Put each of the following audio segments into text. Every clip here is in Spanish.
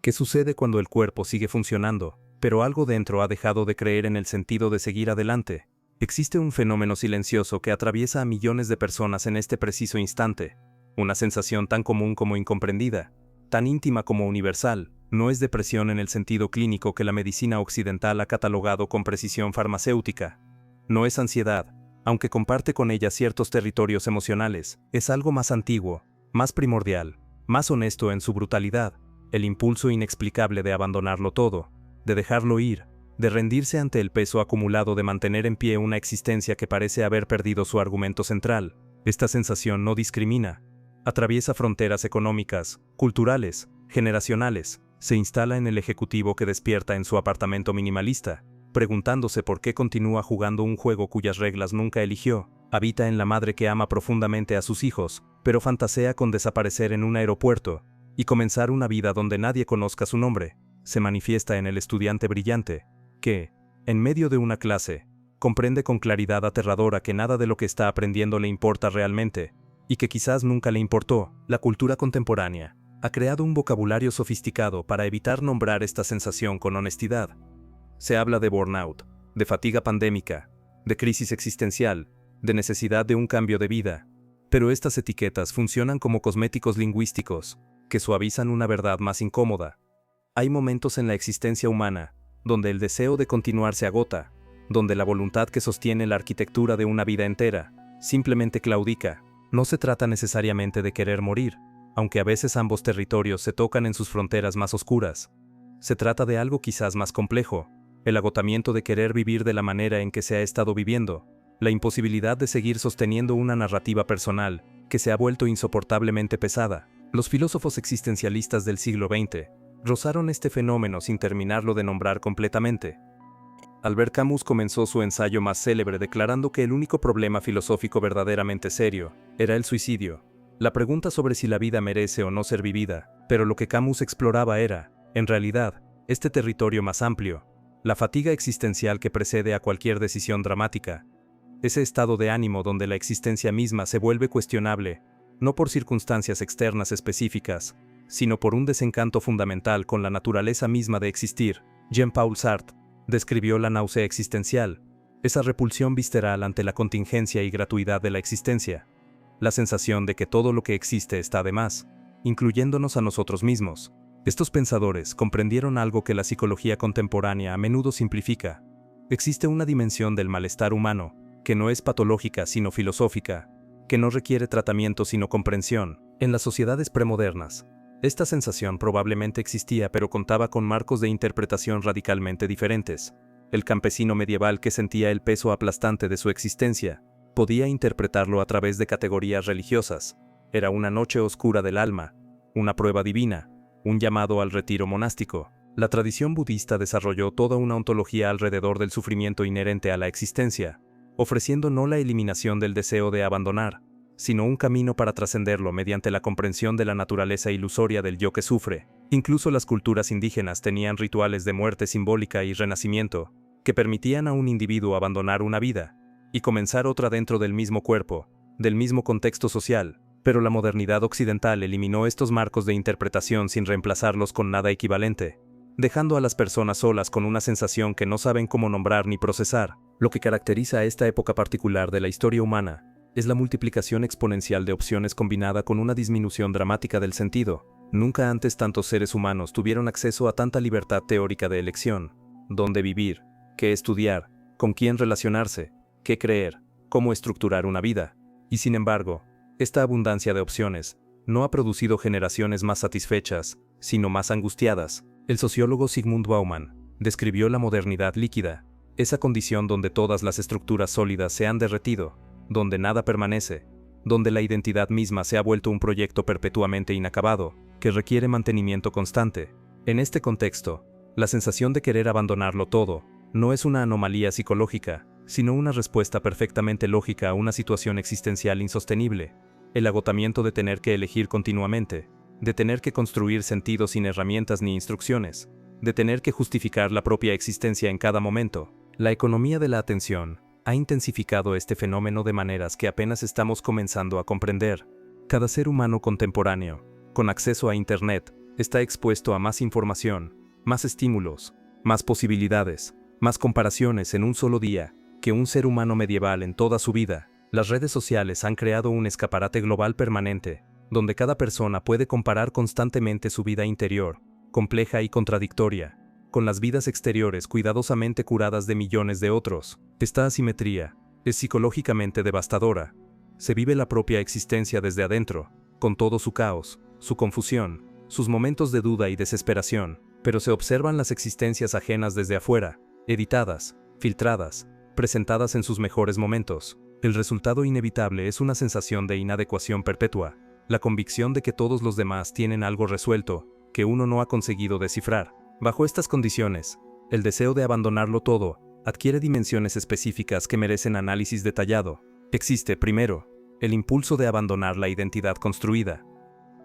¿Qué sucede cuando el cuerpo sigue funcionando, pero algo dentro ha dejado de creer en el sentido de seguir adelante? Existe un fenómeno silencioso que atraviesa a millones de personas en este preciso instante. Una sensación tan común como incomprendida, tan íntima como universal. No es depresión en el sentido clínico que la medicina occidental ha catalogado con precisión farmacéutica. No es ansiedad, aunque comparte con ella ciertos territorios emocionales. Es algo más antiguo, más primordial, más honesto en su brutalidad. El impulso inexplicable de abandonarlo todo, de dejarlo ir, de rendirse ante el peso acumulado de mantener en pie una existencia que parece haber perdido su argumento central. Esta sensación no discrimina. Atraviesa fronteras económicas, culturales, generacionales. Se instala en el ejecutivo que despierta en su apartamento minimalista, preguntándose por qué continúa jugando un juego cuyas reglas nunca eligió. Habita en la madre que ama profundamente a sus hijos, pero fantasea con desaparecer en un aeropuerto y comenzar una vida donde nadie conozca su nombre. Se manifiesta en el estudiante brillante, que, en medio de una clase, comprende con claridad aterradora que nada de lo que está aprendiendo le importa realmente, y que quizás nunca le importó. La cultura contemporánea ha creado un vocabulario sofisticado para evitar nombrar esta sensación con honestidad. Se habla de burnout, de fatiga pandémica, de crisis existencial, de necesidad de un cambio de vida. Pero estas etiquetas funcionan como cosméticos lingüísticos, que suavizan una verdad más incómoda. Hay momentos en la existencia humana, donde el deseo de continuar se agota, donde la voluntad que sostiene la arquitectura de una vida entera, simplemente claudica. No se trata necesariamente de querer morir, aunque a veces ambos territorios se tocan en sus fronteras más oscuras. Se trata de algo quizás más complejo, el agotamiento de querer vivir de la manera en que se ha estado viviendo, la imposibilidad de seguir sosteniendo una narrativa personal, que se ha vuelto insoportablemente pesada. Los filósofos existencialistas del siglo XX rozaron este fenómeno sin terminarlo de nombrar completamente. Albert Camus comenzó su ensayo más célebre declarando que el único problema filosófico verdaderamente serio era el suicidio, la pregunta sobre si la vida merece o no ser vivida. Pero lo que Camus exploraba era, en realidad, este territorio más amplio, la fatiga existencial que precede a cualquier decisión dramática, ese estado de ánimo donde la existencia misma se vuelve cuestionable, no por circunstancias externas específicas, sino por un desencanto fundamental con la naturaleza misma de existir. Jean-Paul Sartre describió la náusea existencial, esa repulsión visceral ante la contingencia y gratuidad de la existencia, la sensación de que todo lo que existe está de más, incluyéndonos a nosotros mismos. Estos pensadores comprendieron algo que la psicología contemporánea a menudo simplifica. Existe una dimensión del malestar humano, que no es patológica sino filosófica, que no requiere tratamiento sino comprensión. En las sociedades premodernas, esta sensación probablemente existía pero contaba con marcos de interpretación radicalmente diferentes. El campesino medieval que sentía el peso aplastante de su existencia, podía interpretarlo a través de categorías religiosas. Era una noche oscura del alma, una prueba divina, un llamado al retiro monástico. La tradición budista desarrolló toda una ontología alrededor del sufrimiento inherente a la existencia, ofreciendo no la eliminación del deseo de abandonar, sino un camino para trascenderlo mediante la comprensión de la naturaleza ilusoria del yo que sufre. Incluso las culturas indígenas tenían rituales de muerte simbólica y renacimiento, que permitían a un individuo abandonar una vida y comenzar otra dentro del mismo cuerpo, del mismo contexto social. Pero la modernidad occidental eliminó estos marcos de interpretación sin reemplazarlos con nada equivalente, dejando a las personas solas con una sensación que no saben cómo nombrar ni procesar. Lo que caracteriza a esta época particular de la historia humana es la multiplicación exponencial de opciones combinada con una disminución dramática del sentido. Nunca antes tantos seres humanos tuvieron acceso a tanta libertad teórica de elección, dónde vivir, qué estudiar, con quién relacionarse, qué creer, cómo estructurar una vida. Y sin embargo, esta abundancia de opciones no ha producido generaciones más satisfechas, sino más angustiadas. El sociólogo Zygmunt Bauman describió la modernidad líquida, esa condición donde todas las estructuras sólidas se han derretido, donde nada permanece, donde la identidad misma se ha vuelto un proyecto perpetuamente inacabado, que requiere mantenimiento constante. En este contexto, la sensación de querer abandonarlo todo no es una anomalía psicológica, sino una respuesta perfectamente lógica a una situación existencial insostenible. El agotamiento de tener que elegir continuamente, de tener que construir sentido sin herramientas ni instrucciones, de tener que justificar la propia existencia en cada momento. La economía de la atención ha intensificado este fenómeno de maneras que apenas estamos comenzando a comprender. Cada ser humano contemporáneo, con acceso a Internet, está expuesto a más información, más estímulos, más posibilidades, más comparaciones en un solo día que un ser humano medieval en toda su vida. Las redes sociales han creado un escaparate global permanente, donde cada persona puede comparar constantemente su vida interior, compleja y contradictoria, con las vidas exteriores cuidadosamente curadas de millones de otros. Esta asimetría es psicológicamente devastadora. Se vive la propia existencia desde adentro, con todo su caos, su confusión, sus momentos de duda y desesperación, pero se observan las existencias ajenas desde afuera, editadas, filtradas, presentadas en sus mejores momentos. El resultado inevitable es una sensación de inadecuación perpetua, la convicción de que todos los demás tienen algo resuelto, que uno no ha conseguido descifrar. Bajo estas condiciones, el deseo de abandonarlo todo adquiere dimensiones específicas que merecen análisis detallado. Existe, primero, el impulso de abandonar la identidad construida.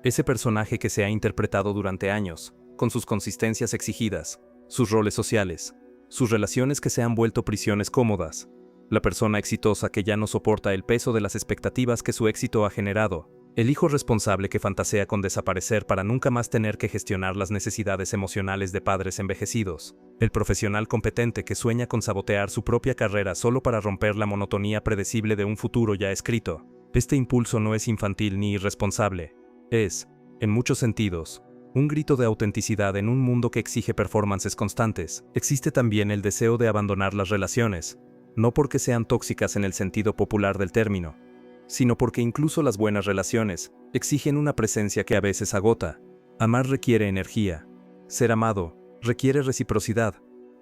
Ese personaje que se ha interpretado durante años, con sus consistencias exigidas, sus roles sociales, sus relaciones que se han vuelto prisiones cómodas. La persona exitosa que ya no soporta el peso de las expectativas que su éxito ha generado. El hijo responsable que fantasea con desaparecer para nunca más tener que gestionar las necesidades emocionales de padres envejecidos. El profesional competente que sueña con sabotear su propia carrera solo para romper la monotonía predecible de un futuro ya escrito. Este impulso no es infantil ni irresponsable. Es, en muchos sentidos, un grito de autenticidad en un mundo que exige performances constantes. Existe también el deseo de abandonar las relaciones, no porque sean tóxicas en el sentido popular del término, sino porque incluso las buenas relaciones exigen una presencia que a veces agota. Amar requiere energía. Ser amado requiere reciprocidad.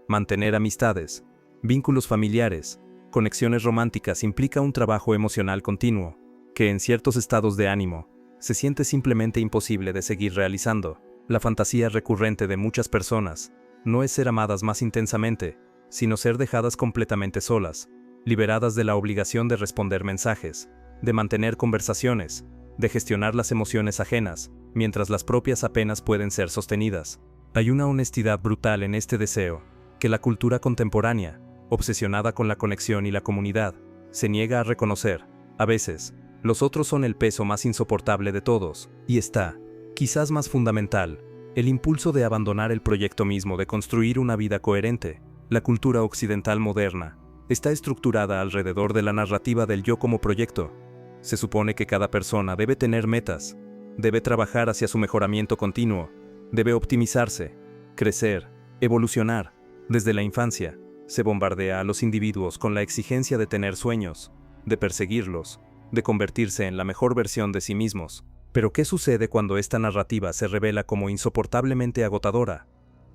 Mantener amistades, vínculos familiares, conexiones románticas implica un trabajo emocional continuo, que en ciertos estados de ánimo se siente simplemente imposible de seguir realizando. La fantasía recurrente de muchas personas no es ser amadas más intensamente, sino ser dejadas completamente solas, liberadas de la obligación de responder mensajes, de mantener conversaciones, de gestionar las emociones ajenas, mientras las propias apenas pueden ser sostenidas. Hay una honestidad brutal en este deseo, que la cultura contemporánea, obsesionada con la conexión y la comunidad, se niega a reconocer. A veces, los otros son el peso más insoportable de todos, y está, quizás más fundamental, el impulso de abandonar el proyecto mismo de construir una vida coherente. La cultura occidental moderna está estructurada alrededor de la narrativa del yo como proyecto. Se supone que cada persona debe tener metas, debe trabajar hacia su mejoramiento continuo, debe optimizarse, crecer, evolucionar. Desde la infancia, se bombardea a los individuos con la exigencia de tener sueños, de perseguirlos, de convertirse en la mejor versión de sí mismos. Pero ¿qué sucede cuando esta narrativa se revela como insoportablemente agotadora?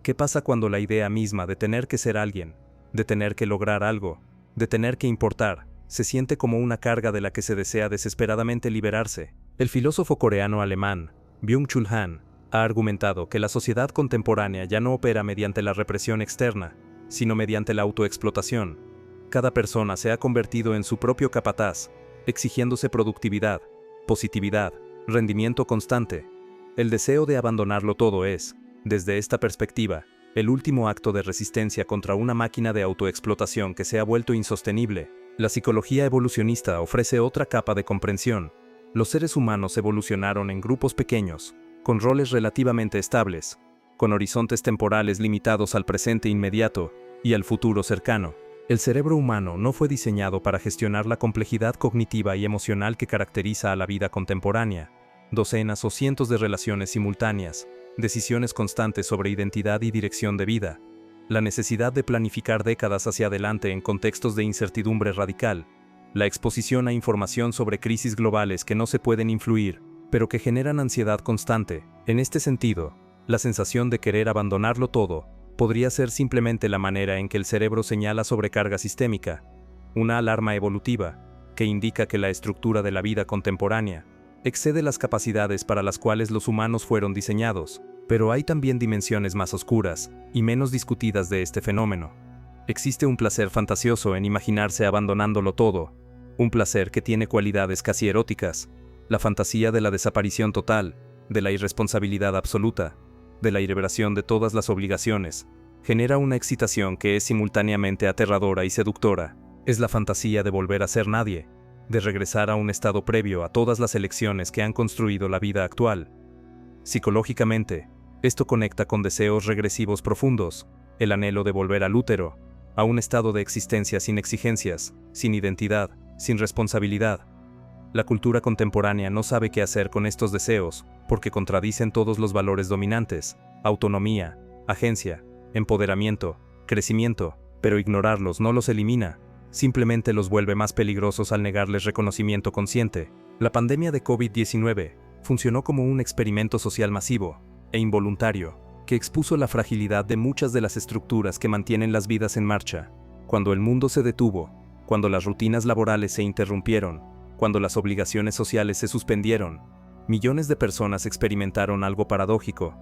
¿Qué pasa cuando la idea misma de tener que ser alguien, de tener que lograr algo, de tener que importar, se siente como una carga de la que se desea desesperadamente liberarse? El filósofo coreano alemán, Byung-Chul Han, ha argumentado que la sociedad contemporánea ya no opera mediante la represión externa, sino mediante la autoexplotación. Cada persona se ha convertido en su propio capataz, exigiéndose productividad, positividad, rendimiento constante. El deseo de abandonarlo todo es, desde esta perspectiva, el último acto de resistencia contra una máquina de autoexplotación que se ha vuelto insostenible. La psicología evolucionista ofrece otra capa de comprensión. Los seres humanos evolucionaron en grupos pequeños, con roles relativamente estables, con horizontes temporales limitados al presente inmediato y al futuro cercano. El cerebro humano no fue diseñado para gestionar la complejidad cognitiva y emocional que caracteriza a la vida contemporánea. Docenas o cientos de relaciones simultáneas, decisiones constantes sobre identidad y dirección de vida, la necesidad de planificar décadas hacia adelante en contextos de incertidumbre radical, la exposición a información sobre crisis globales que no se pueden influir, pero que generan ansiedad constante. En este sentido, la sensación de querer abandonarlo todo podría ser simplemente la manera en que el cerebro señala sobrecarga sistémica, una alarma evolutiva, que indica que la estructura de la vida contemporánea excede las capacidades para las cuales los humanos fueron diseñados. Pero hay también dimensiones más oscuras y menos discutidas de este fenómeno. Existe un placer fantasioso en imaginarse abandonándolo todo, un placer que tiene cualidades casi eróticas, la fantasía de la desaparición total, de la irresponsabilidad absoluta, de la liberación de todas las obligaciones, genera una excitación que es simultáneamente aterradora y seductora. Es la fantasía de volver a ser nadie, de regresar a un estado previo a todas las elecciones que han construido la vida actual. Psicológicamente, Esto conecta con deseos regresivos profundos, el anhelo de volver al útero, a un estado de existencia sin exigencias, sin identidad, sin responsabilidad. La cultura contemporánea no sabe qué hacer con estos deseos, porque contradicen todos los valores dominantes: autonomía, agencia, empoderamiento, crecimiento, pero ignorarlos no los elimina, simplemente los vuelve más peligrosos al negarles reconocimiento consciente. La pandemia de COVID-19 funcionó como un experimento social masivo e involuntario, que expuso la fragilidad de muchas de las estructuras que mantienen las vidas en marcha. Cuando el mundo se detuvo, cuando las rutinas laborales se interrumpieron, cuando las obligaciones sociales se suspendieron, millones de personas experimentaron algo paradójico.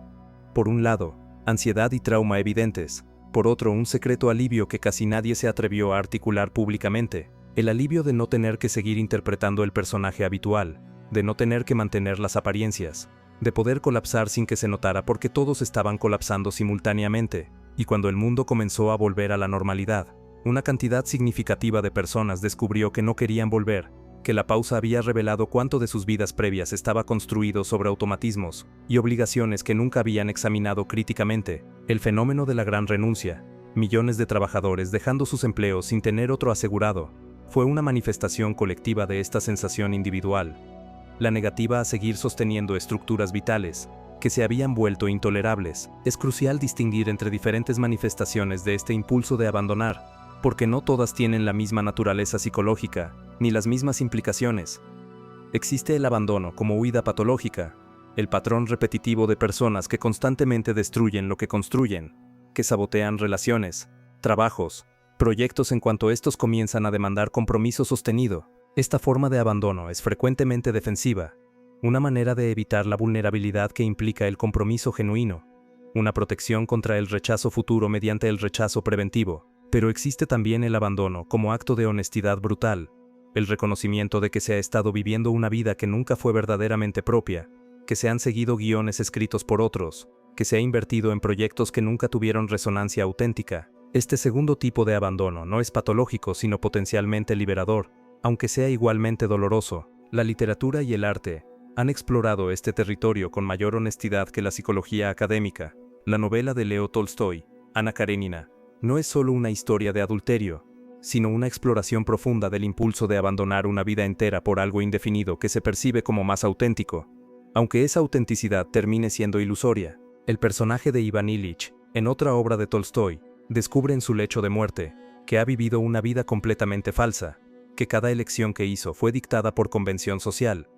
Por un lado, ansiedad y trauma evidentes; por otro, un secreto alivio que casi nadie se atrevió a articular públicamente: el alivio de no tener que seguir interpretando el personaje habitual, de no tener que mantener las apariencias, de poder colapsar sin que se notara porque todos estaban colapsando simultáneamente. Y cuando el mundo comenzó a volver a la normalidad, una cantidad significativa de personas descubrió que no querían volver, que la pausa había revelado cuánto de sus vidas previas estaba construido sobre automatismos y obligaciones que nunca habían examinado críticamente. El fenómeno de la gran renuncia, millones de trabajadores dejando sus empleos sin tener otro asegurado, fue una manifestación colectiva de esta sensación individual. La negativa a seguir sosteniendo estructuras vitales, que se habían vuelto intolerables. Es crucial distinguir entre diferentes manifestaciones de este impulso de abandonar, porque no todas tienen la misma naturaleza psicológica, ni las mismas implicaciones. Existe el abandono como huida patológica, el patrón repetitivo de personas que constantemente destruyen lo que construyen, que sabotean relaciones, trabajos, proyectos en cuanto estos comienzan a demandar compromiso sostenido. Esta forma de abandono es frecuentemente defensiva, una manera de evitar la vulnerabilidad que implica el compromiso genuino, una protección contra el rechazo futuro mediante el rechazo preventivo. Pero existe también el abandono como acto de honestidad brutal, el reconocimiento de que se ha estado viviendo una vida que nunca fue verdaderamente propia, que se han seguido guiones escritos por otros, que se ha invertido en proyectos que nunca tuvieron resonancia auténtica. Este segundo tipo de abandono no es patológico sino potencialmente liberador, aunque sea igualmente doloroso. La literatura y el arte han explorado este territorio con mayor honestidad que la psicología académica. La novela de Leo Tolstoy, Ana Karenina, no es solo una historia de adulterio, sino una exploración profunda del impulso de abandonar una vida entera por algo indefinido que se percibe como más auténtico, aunque esa autenticidad termine siendo ilusoria. El personaje de Iván Ilich, en otra obra de Tolstoy, descubre en su lecho de muerte que ha vivido una vida completamente falsa, que cada elección que hizo fue dictada por convención social,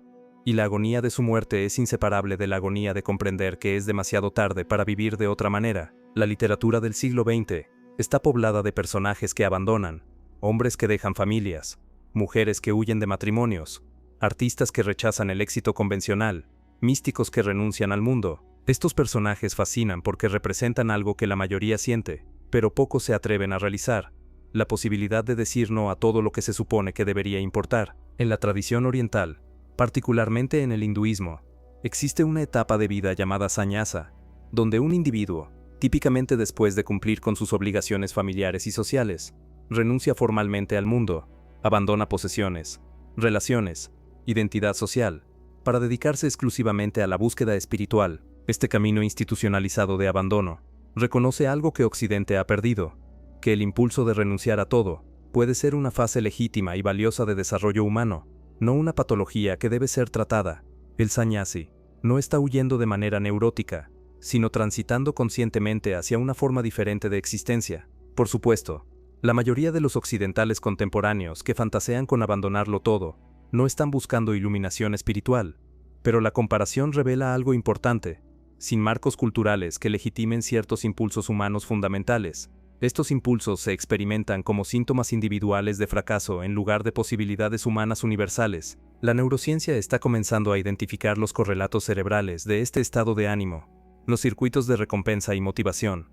y la agonía de su muerte es inseparable de la agonía de comprender que es demasiado tarde para vivir de otra manera. La literatura del siglo XX está poblada de personajes que abandonan, hombres que dejan familias, mujeres que huyen de matrimonios, artistas que rechazan el éxito convencional, místicos que renuncian al mundo. Estos personajes fascinan porque representan algo que la mayoría siente, pero pocos se atreven a realizar: la posibilidad de decir no a todo lo que se supone que debería importar. En la tradición oriental, particularmente en el hinduismo, existe una etapa de vida llamada sannyasa, donde un individuo, típicamente después de cumplir con sus obligaciones familiares y sociales, renuncia formalmente al mundo, abandona posesiones, relaciones, identidad social, para dedicarse exclusivamente a la búsqueda espiritual. Este camino institucionalizado de abandono reconoce algo que Occidente ha perdido: que el impulso de renunciar a todo puede ser una fase legítima y valiosa de desarrollo humano, no una patología que debe ser tratada. El sannyasi no está huyendo de manera neurótica, sino transitando conscientemente hacia una forma diferente de existencia. Por supuesto, la mayoría de los occidentales contemporáneos que fantasean con abandonarlo todo, no están buscando iluminación espiritual, pero la comparación revela algo importante: sin marcos culturales que legitimen ciertos impulsos humanos fundamentales, estos impulsos se experimentan como síntomas individuales de fracaso en lugar de posibilidades humanas universales. La neurociencia está comenzando a identificar los correlatos cerebrales de este estado de ánimo, los circuitos de recompensa y motivación,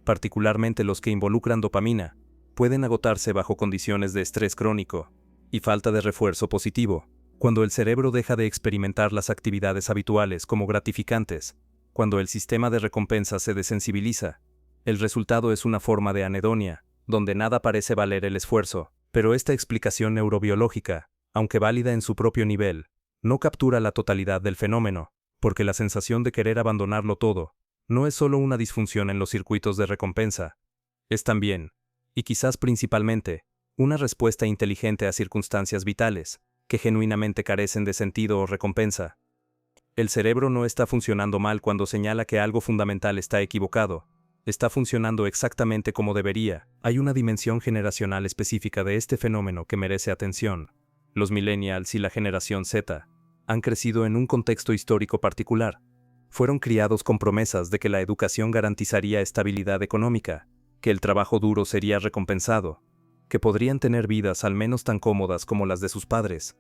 particularmente los que involucran dopamina, pueden agotarse bajo condiciones de estrés crónico y falta de refuerzo positivo. Cuando el cerebro deja de experimentar las actividades habituales como gratificantes, cuando el sistema de recompensa se desensibiliza, el resultado es una forma de anedonia, donde nada parece valer el esfuerzo. Pero esta explicación neurobiológica, aunque válida en su propio nivel, no captura la totalidad del fenómeno, porque la sensación de querer abandonarlo todo no es solo una disfunción en los circuitos de recompensa, es también, y quizás principalmente, una respuesta inteligente a circunstancias vitales, que genuinamente carecen de sentido o recompensa. El cerebro no está funcionando mal cuando señala que algo fundamental está equivocado, está funcionando exactamente como debería. Hay una dimensión generacional específica de este fenómeno que merece atención. Los millennials y la generación Z han crecido en un contexto histórico particular. Fueron criados con promesas de que la educación garantizaría estabilidad económica, que el trabajo duro sería recompensado, que podrían tener vidas al menos tan cómodas como las de sus padres.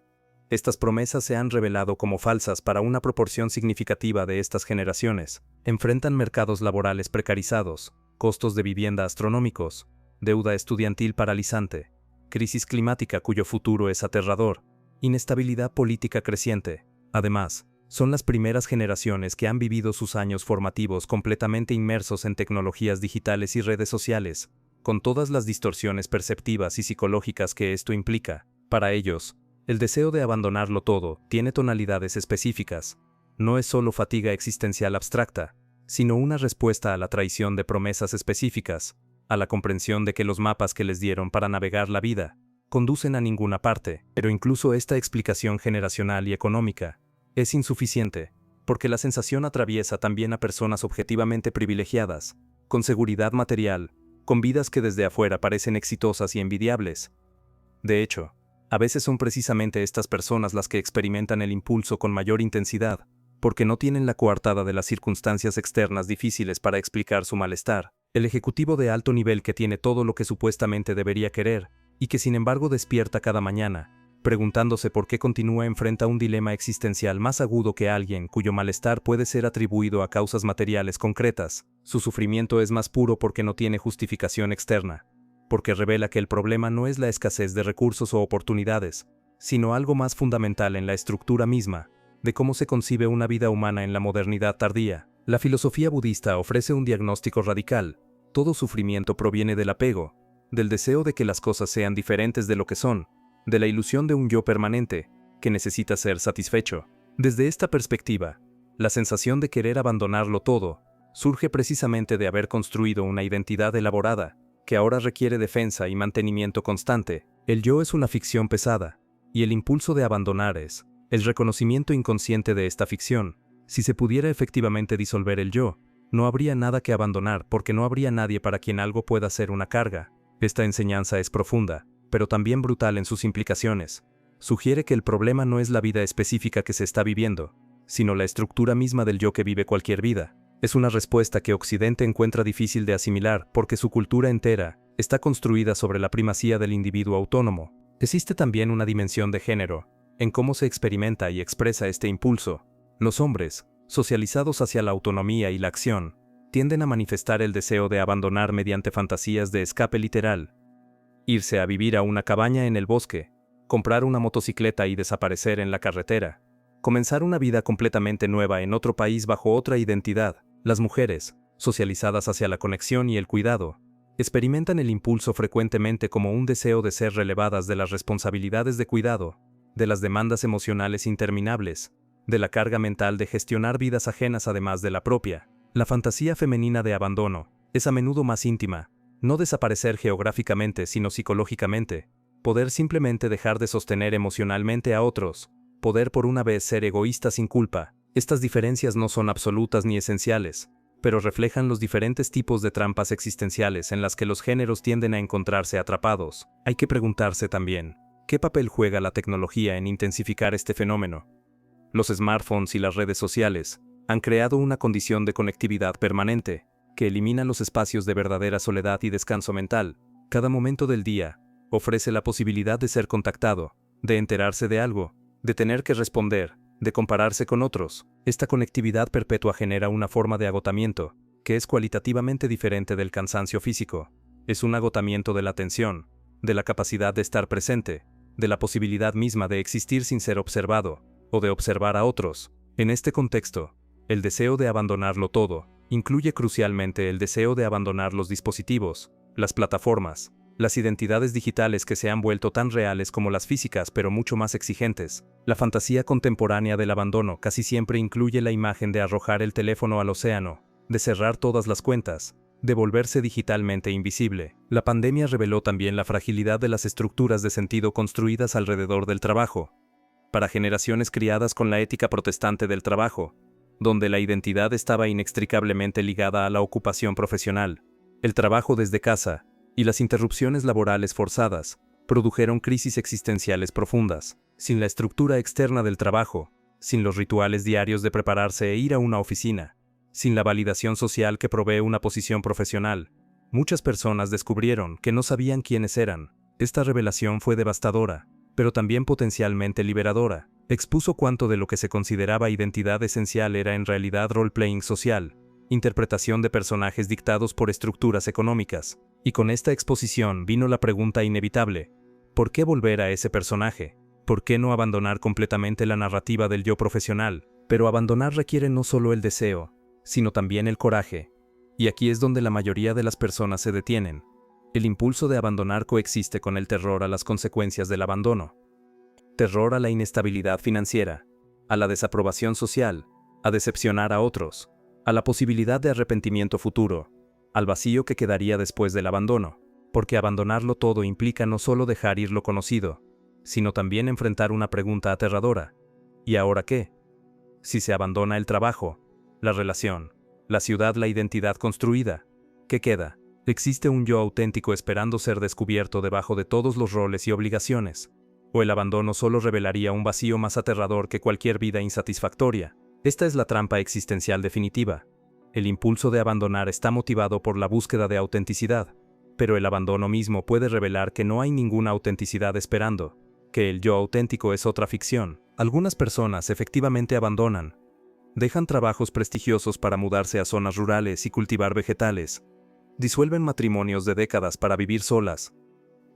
Estas promesas se han revelado como falsas para una proporción significativa de estas generaciones. Enfrentan mercados laborales precarizados, costos de vivienda astronómicos, deuda estudiantil paralizante, crisis climática cuyo futuro es aterrador, inestabilidad política creciente. Además, son las primeras generaciones que han vivido sus años formativos completamente inmersos en tecnologías digitales y redes sociales, con todas las distorsiones perceptivas y psicológicas que esto implica. Para ellos, el deseo de abandonarlo todo tiene tonalidades específicas. No es solo fatiga existencial abstracta, sino una respuesta a la traición de promesas específicas, a la comprensión de que los mapas que les dieron para navegar la vida conducen a ninguna parte. Pero incluso esta explicación generacional y económica es insuficiente, porque la sensación atraviesa también a personas objetivamente privilegiadas, con seguridad material, con vidas que desde afuera parecen exitosas y envidiables. De hecho, a veces son precisamente estas personas las que experimentan el impulso con mayor intensidad, porque no tienen la coartada de las circunstancias externas difíciles para explicar su malestar. El ejecutivo de alto nivel que tiene todo lo que supuestamente debería querer, y que sin embargo despierta cada mañana, preguntándose por qué continúa enfrenta un dilema existencial más agudo que alguien cuyo malestar puede ser atribuido a causas materiales concretas. Su sufrimiento es más puro porque no tiene justificación externa, porque revela que el problema no es la escasez de recursos o oportunidades, sino algo más fundamental en la estructura misma, de cómo se concibe una vida humana en la modernidad tardía. La filosofía budista ofrece un diagnóstico radical. Todo sufrimiento proviene del apego, del deseo de que las cosas sean diferentes de lo que son, de la ilusión de un yo permanente, que necesita ser satisfecho. Desde esta perspectiva, la sensación de querer abandonarlo todo, surge precisamente de haber construido una identidad elaborada, que ahora requiere defensa y mantenimiento constante. El yo es una ficción pesada, y el impulso de abandonar es el reconocimiento inconsciente de esta ficción. Si se pudiera efectivamente disolver el yo, no habría nada que abandonar porque no habría nadie para quien algo pueda ser una carga. Esta enseñanza es profunda, pero también brutal en sus implicaciones. Sugiere que el problema no es la vida específica que se está viviendo, sino la estructura misma del yo que vive cualquier vida. Es una respuesta que Occidente encuentra difícil de asimilar porque su cultura entera está construida sobre la primacía del individuo autónomo. Existe también una dimensión de género, en cómo se experimenta y expresa este impulso. Los hombres, socializados hacia la autonomía y la acción, tienden a manifestar el deseo de abandonar mediante fantasías de escape literal. Irse a vivir a una cabaña en el bosque, comprar una motocicleta y desaparecer en la carretera, comenzar una vida completamente nueva en otro país bajo otra identidad. Las mujeres, socializadas hacia la conexión y el cuidado, experimentan el impulso frecuentemente como un deseo de ser relevadas de las responsabilidades de cuidado, de las demandas emocionales interminables, de la carga mental de gestionar vidas ajenas además de la propia. La fantasía femenina de abandono es a menudo más íntima, no desaparecer geográficamente sino psicológicamente, poder simplemente dejar de sostener emocionalmente a otros, poder por una vez ser egoísta sin culpa. Estas diferencias no son absolutas ni esenciales, pero reflejan los diferentes tipos de trampas existenciales en las que los géneros tienden a encontrarse atrapados. Hay que preguntarse también, ¿qué papel juega la tecnología en intensificar este fenómeno? Los smartphones y las redes sociales han creado una condición de conectividad permanente, que elimina los espacios de verdadera soledad y descanso mental. Cada momento del día ofrece la posibilidad de ser contactado, de enterarse de algo, de tener que responder, de compararse con otros. Esta conectividad perpetua genera una forma de agotamiento, que es cualitativamente diferente del cansancio físico. Es un agotamiento de la atención, de la capacidad de estar presente, de la posibilidad misma de existir sin ser observado, o de observar a otros. En este contexto, el deseo de abandonarlo todo incluye crucialmente el deseo de abandonar los dispositivos, las plataformas, las identidades digitales que se han vuelto tan reales como las físicas pero mucho más exigentes. La fantasía contemporánea del abandono casi siempre incluye la imagen de arrojar el teléfono al océano, de cerrar todas las cuentas, de volverse digitalmente invisible. La pandemia reveló también la fragilidad de las estructuras de sentido construidas alrededor del trabajo. Para generaciones criadas con la ética protestante del trabajo, donde la identidad estaba inextricablemente ligada a la ocupación profesional, el trabajo desde casa y las interrupciones laborales forzadas produjeron crisis existenciales profundas. Sin la estructura externa del trabajo, sin los rituales diarios de prepararse e ir a una oficina, sin la validación social que provee una posición profesional, muchas personas descubrieron que no sabían quiénes eran. Esta revelación fue devastadora, pero también potencialmente liberadora. Expuso cuánto de lo que se consideraba identidad esencial era en realidad role-playing social, interpretación de personajes dictados por estructuras económicas. Y con esta exposición vino la pregunta inevitable: ¿por qué volver a ese personaje? ¿Por qué no abandonar completamente la narrativa del yo profesional? Pero abandonar requiere no solo el deseo, sino también el coraje. Y aquí es donde la mayoría de las personas se detienen. El impulso de abandonar coexiste con el terror a las consecuencias del abandono. Terror a la inestabilidad financiera, a la desaprobación social, a decepcionar a otros, a la posibilidad de arrepentimiento futuro, al vacío que quedaría después del abandono, porque abandonarlo todo implica no solo dejar ir lo conocido, sino también enfrentar una pregunta aterradora: ¿y ahora qué? Si se abandona el trabajo, la relación, la ciudad, la identidad construida, ¿qué queda? ¿Existe un yo auténtico esperando ser descubierto debajo de todos los roles y obligaciones? ¿O el abandono solo revelaría un vacío más aterrador que cualquier vida insatisfactoria? Esta es la trampa existencial definitiva. El impulso de abandonar está motivado por la búsqueda de autenticidad, pero el abandono mismo puede revelar que no hay ninguna autenticidad esperando, que el yo auténtico es otra ficción. Algunas personas efectivamente abandonan. Dejan trabajos prestigiosos para mudarse a zonas rurales y cultivar vegetales. Disuelven matrimonios de décadas para vivir solas.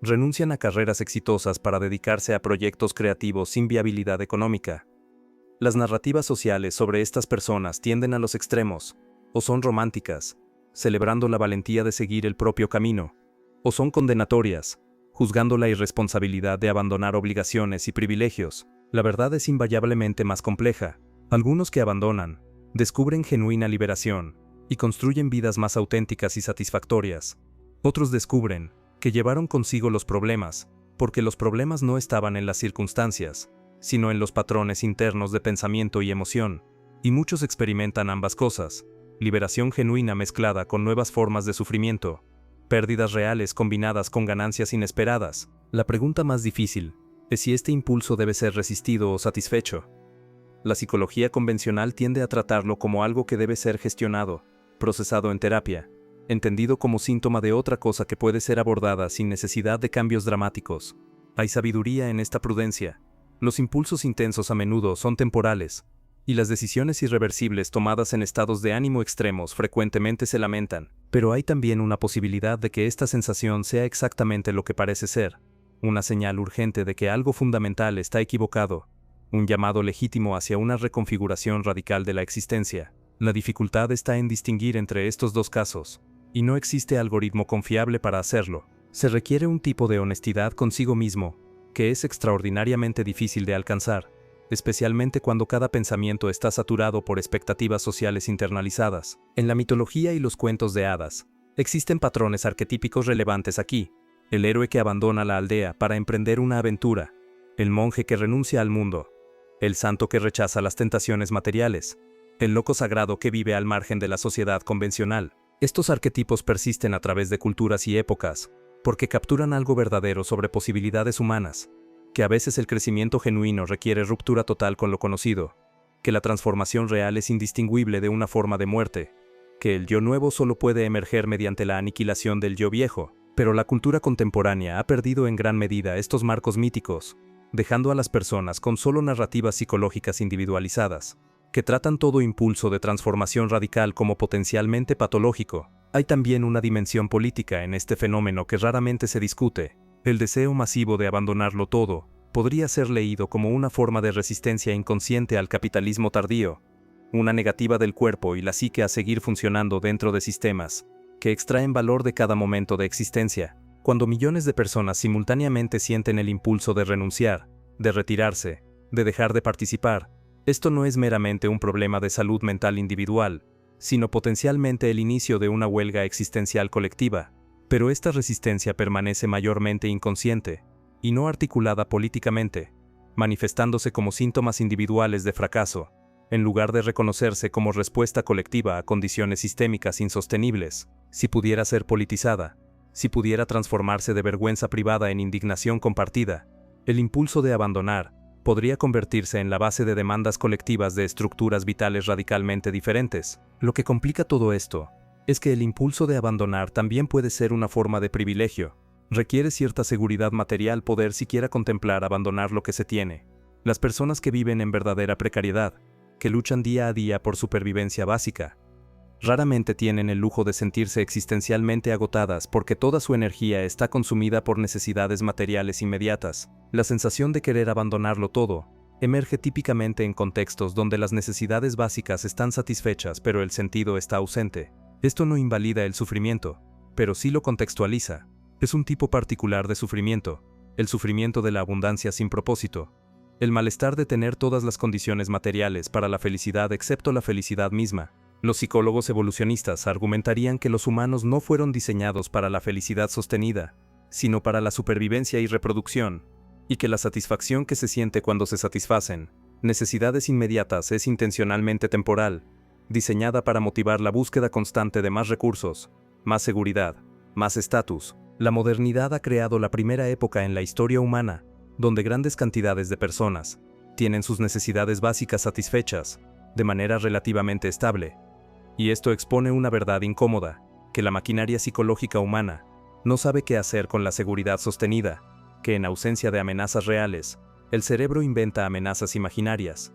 Renuncian a carreras exitosas para dedicarse a proyectos creativos sin viabilidad económica. Las narrativas sociales sobre estas personas tienden a los extremos, o son románticas, celebrando la valentía de seguir el propio camino, o son condenatorias, juzgando la irresponsabilidad de abandonar obligaciones y privilegios. La verdad es invariablemente más compleja. Algunos que abandonan, descubren genuina liberación, y construyen vidas más auténticas y satisfactorias. Otros descubren que llevaron consigo los problemas, porque los problemas no estaban en las circunstancias, sino en los patrones internos de pensamiento y emoción. Y muchos experimentan ambas cosas: liberación genuina mezclada con nuevas formas de sufrimiento, pérdidas reales combinadas con ganancias inesperadas. La pregunta más difícil es si este impulso debe ser resistido o satisfecho. La psicología convencional tiende a tratarlo como algo que debe ser gestionado, procesado en terapia, entendido como síntoma de otra cosa que puede ser abordada sin necesidad de cambios dramáticos. Hay sabiduría en esta prudencia. Los impulsos intensos a menudo son temporales, y las decisiones irreversibles tomadas en estados de ánimo extremos frecuentemente se lamentan. Pero hay también una posibilidad de que esta sensación sea exactamente lo que parece ser: una señal urgente de que algo fundamental está equivocado, un llamado legítimo hacia una reconfiguración radical de la existencia. La dificultad está en distinguir entre estos dos casos, y no existe algoritmo confiable para hacerlo. Se requiere un tipo de honestidad consigo mismo, que es extraordinariamente difícil de alcanzar, especialmente cuando cada pensamiento está saturado por expectativas sociales internalizadas. En la mitología y los cuentos de hadas, existen patrones arquetípicos relevantes aquí: el héroe que abandona la aldea para emprender una aventura, el monje que renuncia al mundo, el santo que rechaza las tentaciones materiales, el loco sagrado que vive al margen de la sociedad convencional. Estos arquetipos persisten a través de culturas y épocas, porque capturan algo verdadero sobre posibilidades humanas: que a veces el crecimiento genuino requiere ruptura total con lo conocido, que la transformación real es indistinguible de una forma de muerte, que el yo nuevo solo puede emerger mediante la aniquilación del yo viejo. Pero la cultura contemporánea ha perdido en gran medida estos marcos míticos, dejando a las personas con solo narrativas psicológicas individualizadas, que tratan todo impulso de transformación radical como potencialmente patológico. Hay también una dimensión política en este fenómeno que raramente se discute. El deseo masivo de abandonarlo todo podría ser leído como una forma de resistencia inconsciente al capitalismo tardío, una negativa del cuerpo y la psique a seguir funcionando dentro de sistemas que extraen valor de cada momento de existencia. Cuando millones de personas simultáneamente sienten el impulso de renunciar, de retirarse, de dejar de participar, esto no es meramente un problema de salud mental individual, sino potencialmente el inicio de una huelga existencial colectiva. Pero esta resistencia permanece mayormente inconsciente, y no articulada políticamente, manifestándose como síntomas individuales de fracaso, en lugar de reconocerse como respuesta colectiva a condiciones sistémicas insostenibles. Si pudiera ser politizada, si pudiera transformarse de vergüenza privada en indignación compartida, el impulso de abandonar podría convertirse en la base de demandas colectivas de estructuras vitales radicalmente diferentes. Lo que complica todo esto es que el impulso de abandonar también puede ser una forma de privilegio. Requiere cierta seguridad material poder siquiera contemplar abandonar lo que se tiene. Las personas que viven en verdadera precariedad, que luchan día a día por supervivencia básica, raramente tienen el lujo de sentirse existencialmente agotadas porque toda su energía está consumida por necesidades materiales inmediatas. La sensación de querer abandonarlo todo emerge típicamente en contextos donde las necesidades básicas están satisfechas pero el sentido está ausente. Esto no invalida el sufrimiento, pero sí lo contextualiza. Es un tipo particular de sufrimiento, el sufrimiento de la abundancia sin propósito, el malestar de tener todas las condiciones materiales para la felicidad excepto la felicidad misma. Los psicólogos evolucionistas argumentarían que los humanos no fueron diseñados para la felicidad sostenida, sino para la supervivencia y reproducción, y que la satisfacción que se siente cuando se satisfacen necesidades inmediatas es intencionalmente temporal, diseñada para motivar la búsqueda constante de más recursos, más seguridad, más estatus. La modernidad ha creado la primera época en la historia humana, donde grandes cantidades de personas tienen sus necesidades básicas satisfechas, de manera relativamente estable. Y esto expone una verdad incómoda, que la maquinaria psicológica humana no sabe qué hacer con la seguridad sostenida, que en ausencia de amenazas reales, el cerebro inventa amenazas imaginarias,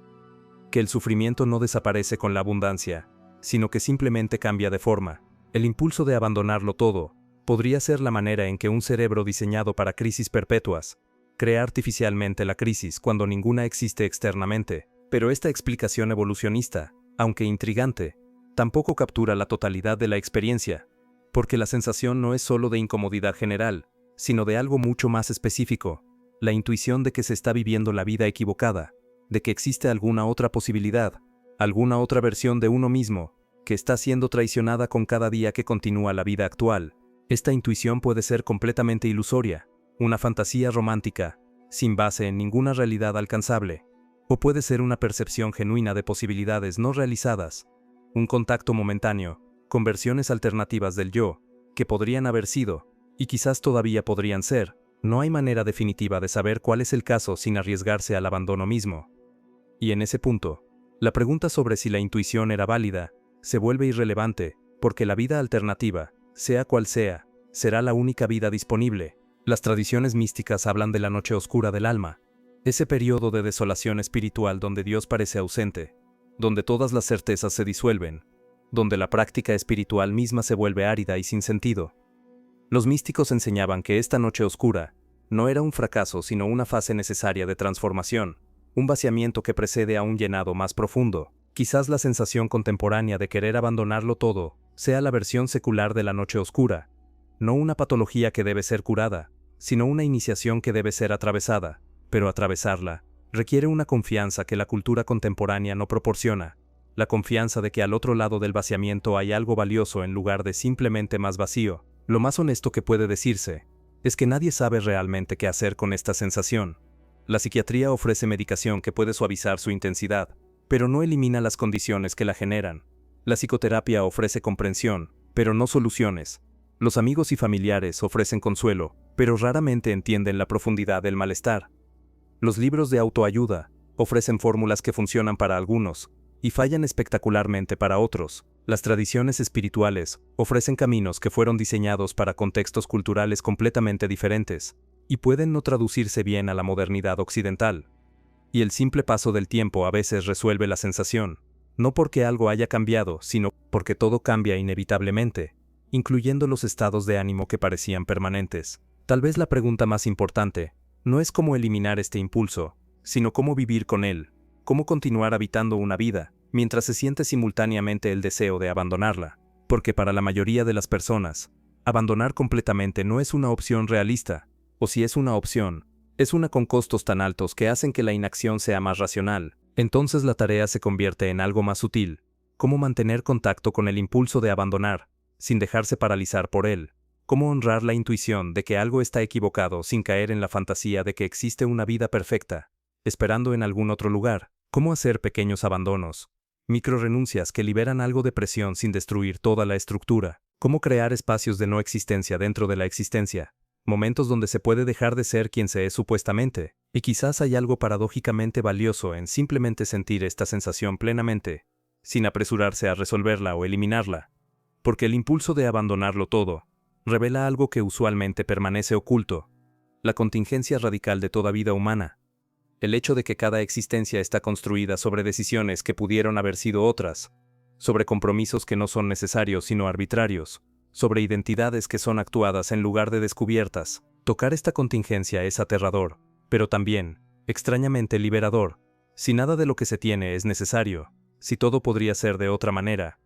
que el sufrimiento no desaparece con la abundancia, sino que simplemente cambia de forma. El impulso de abandonarlo todo podría ser la manera en que un cerebro diseñado para crisis perpetuas crea artificialmente la crisis cuando ninguna existe externamente. Pero esta explicación evolucionista, aunque intrigante, tampoco captura la totalidad de la experiencia, porque la sensación no es solo de incomodidad general, sino de algo mucho más específico, la intuición de que se está viviendo la vida equivocada, de que existe alguna otra posibilidad, alguna otra versión de uno mismo, que está siendo traicionada con cada día que continúa la vida actual. Esta intuición puede ser completamente ilusoria, una fantasía romántica, sin base en ninguna realidad alcanzable, o puede ser una percepción genuina de posibilidades no realizadas, un contacto momentáneo, con versiones alternativas del yo, que podrían haber sido, y quizás todavía podrían ser. No hay manera definitiva de saber cuál es el caso sin arriesgarse al abandono mismo. Y en ese punto, la pregunta sobre si la intuición era válida se vuelve irrelevante, porque la vida alternativa, sea cual sea, será la única vida disponible. Las tradiciones místicas hablan de la noche oscura del alma, ese periodo de desolación espiritual donde Dios parece ausente, donde todas las certezas se disuelven, donde la práctica espiritual misma se vuelve árida y sin sentido. Los místicos enseñaban que esta noche oscura no era un fracaso sino una fase necesaria de transformación, un vaciamiento que precede a un llenado más profundo. Quizás la sensación contemporánea de querer abandonarlo todo sea la versión secular de la noche oscura, no una patología que debe ser curada, sino una iniciación que debe ser atravesada, pero atravesarla requiere una confianza que la cultura contemporánea no proporciona, la confianza de que al otro lado del vaciamiento hay algo valioso en lugar de simplemente más vacío. Lo más honesto que puede decirse es que nadie sabe realmente qué hacer con esta sensación. La psiquiatría ofrece medicación que puede suavizar su intensidad, pero no elimina las condiciones que la generan. La psicoterapia ofrece comprensión, pero no soluciones. Los amigos y familiares ofrecen consuelo, pero raramente entienden la profundidad del malestar. Los libros de autoayuda ofrecen fórmulas que funcionan para algunos y fallan espectacularmente para otros. Las tradiciones espirituales ofrecen caminos que fueron diseñados para contextos culturales completamente diferentes y pueden no traducirse bien a la modernidad occidental. Y el simple paso del tiempo a veces resuelve la sensación, no porque algo haya cambiado, sino porque todo cambia inevitablemente, incluyendo los estados de ánimo que parecían permanentes. Tal vez la pregunta más importante no es cómo eliminar este impulso, sino cómo vivir con él, cómo continuar habitando una vida, mientras se siente simultáneamente el deseo de abandonarla. Porque para la mayoría de las personas, abandonar completamente no es una opción realista, o si es una opción, es una con costos tan altos que hacen que la inacción sea más racional. Entonces la tarea se convierte en algo más sutil, Cómo mantener contacto con el impulso de abandonar, sin dejarse paralizar por él. Cómo honrar la intuición de que algo está equivocado sin caer en la fantasía de que existe una vida perfecta, esperando en algún otro lugar. Cómo hacer pequeños abandonos, microrenuncias que liberan algo de presión sin destruir toda la estructura. Cómo crear espacios de no existencia dentro de la existencia. Momentos donde se puede dejar de ser quien se es supuestamente. Y quizás hay algo paradójicamente valioso en simplemente sentir esta sensación plenamente, sin apresurarse a resolverla o eliminarla. Porque el impulso de abandonarlo todo revela algo que usualmente permanece oculto: la contingencia radical de toda vida humana. El hecho de que cada existencia está construida sobre decisiones que pudieron haber sido otras, sobre compromisos que no son necesarios sino arbitrarios, sobre identidades que son actuadas en lugar de descubiertas. Tocar esta contingencia es aterrador, pero también, extrañamente liberador. Si nada de lo que se tiene es necesario, si todo podría ser de otra manera,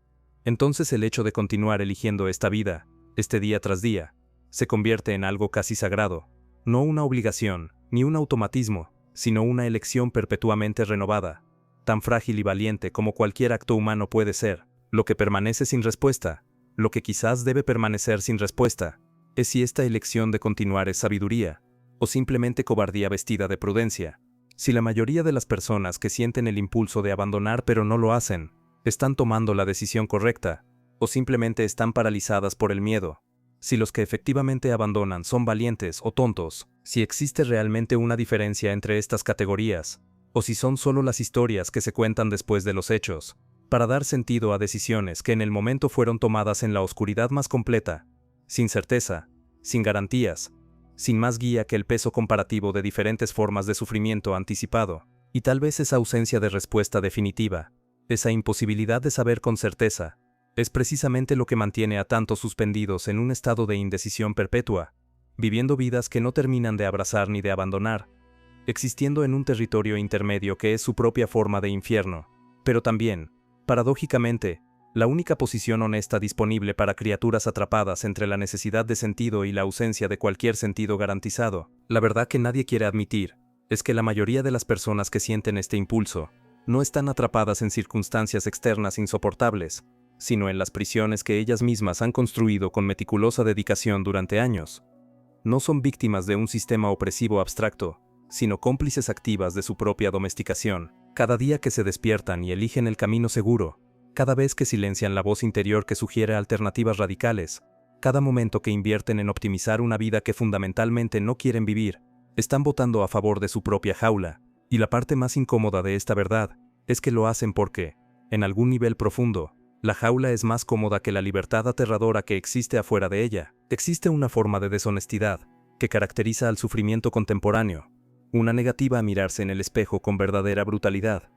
entonces el hecho de continuar eligiendo esta vida, este día tras día, se convierte en algo casi sagrado. No una obligación, ni un automatismo, sino una elección perpetuamente renovada, tan frágil y valiente como cualquier acto humano puede ser. Lo que permanece sin respuesta, lo que quizás debe permanecer sin respuesta, es si esta elección de continuar es sabiduría, o simplemente cobardía vestida de prudencia. Si la mayoría de las personas que sienten el impulso de abandonar pero no lo hacen, están tomando la decisión correcta, o simplemente están paralizadas por el miedo. Si los que efectivamente abandonan son valientes o tontos, si existe realmente una diferencia entre estas categorías, o si son solo las historias que se cuentan después de los hechos, para dar sentido a decisiones que en el momento fueron tomadas en la oscuridad más completa, sin certeza, sin garantías, sin más guía que el peso comparativo de diferentes formas de sufrimiento anticipado, y tal vez esa ausencia de respuesta definitiva, esa imposibilidad de saber con certeza, es precisamente lo que mantiene a tantos suspendidos en un estado de indecisión perpetua, viviendo vidas que no terminan de abrazar ni de abandonar, existiendo en un territorio intermedio que es su propia forma de infierno, pero también, paradójicamente, la única posición honesta disponible para criaturas atrapadas entre la necesidad de sentido y la ausencia de cualquier sentido garantizado. La verdad que nadie quiere admitir es que la mayoría de las personas que sienten este impulso no están atrapadas en circunstancias externas insoportables, sino en las prisiones que ellas mismas han construido con meticulosa dedicación durante años. No son víctimas de un sistema opresivo abstracto, sino cómplices activas de su propia domesticación. Cada día que se despiertan y eligen el camino seguro, cada vez que silencian la voz interior que sugiere alternativas radicales, cada momento que invierten en optimizar una vida que fundamentalmente no quieren vivir, están votando a favor de su propia jaula. Y la parte más incómoda de esta verdad es que lo hacen porque, en algún nivel profundo, la jaula es más cómoda que la libertad aterradora que existe afuera de ella. Existe una forma de deshonestidad que caracteriza al sufrimiento contemporáneo, una negativa a mirarse en el espejo con verdadera brutalidad.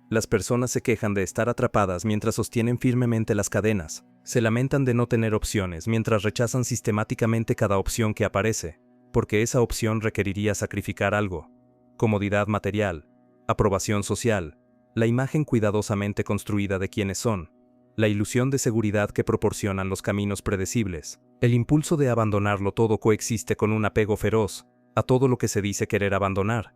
Las personas se quejan de estar atrapadas mientras sostienen firmemente las cadenas, se lamentan de no tener opciones mientras rechazan sistemáticamente cada opción que aparece, porque esa opción requeriría sacrificar algo: comodidad material, aprobación social, la imagen cuidadosamente construida de quienes son, la ilusión de seguridad que proporcionan los caminos predecibles. El impulso de abandonarlo todo coexiste con un apego feroz a todo lo que se dice querer abandonar.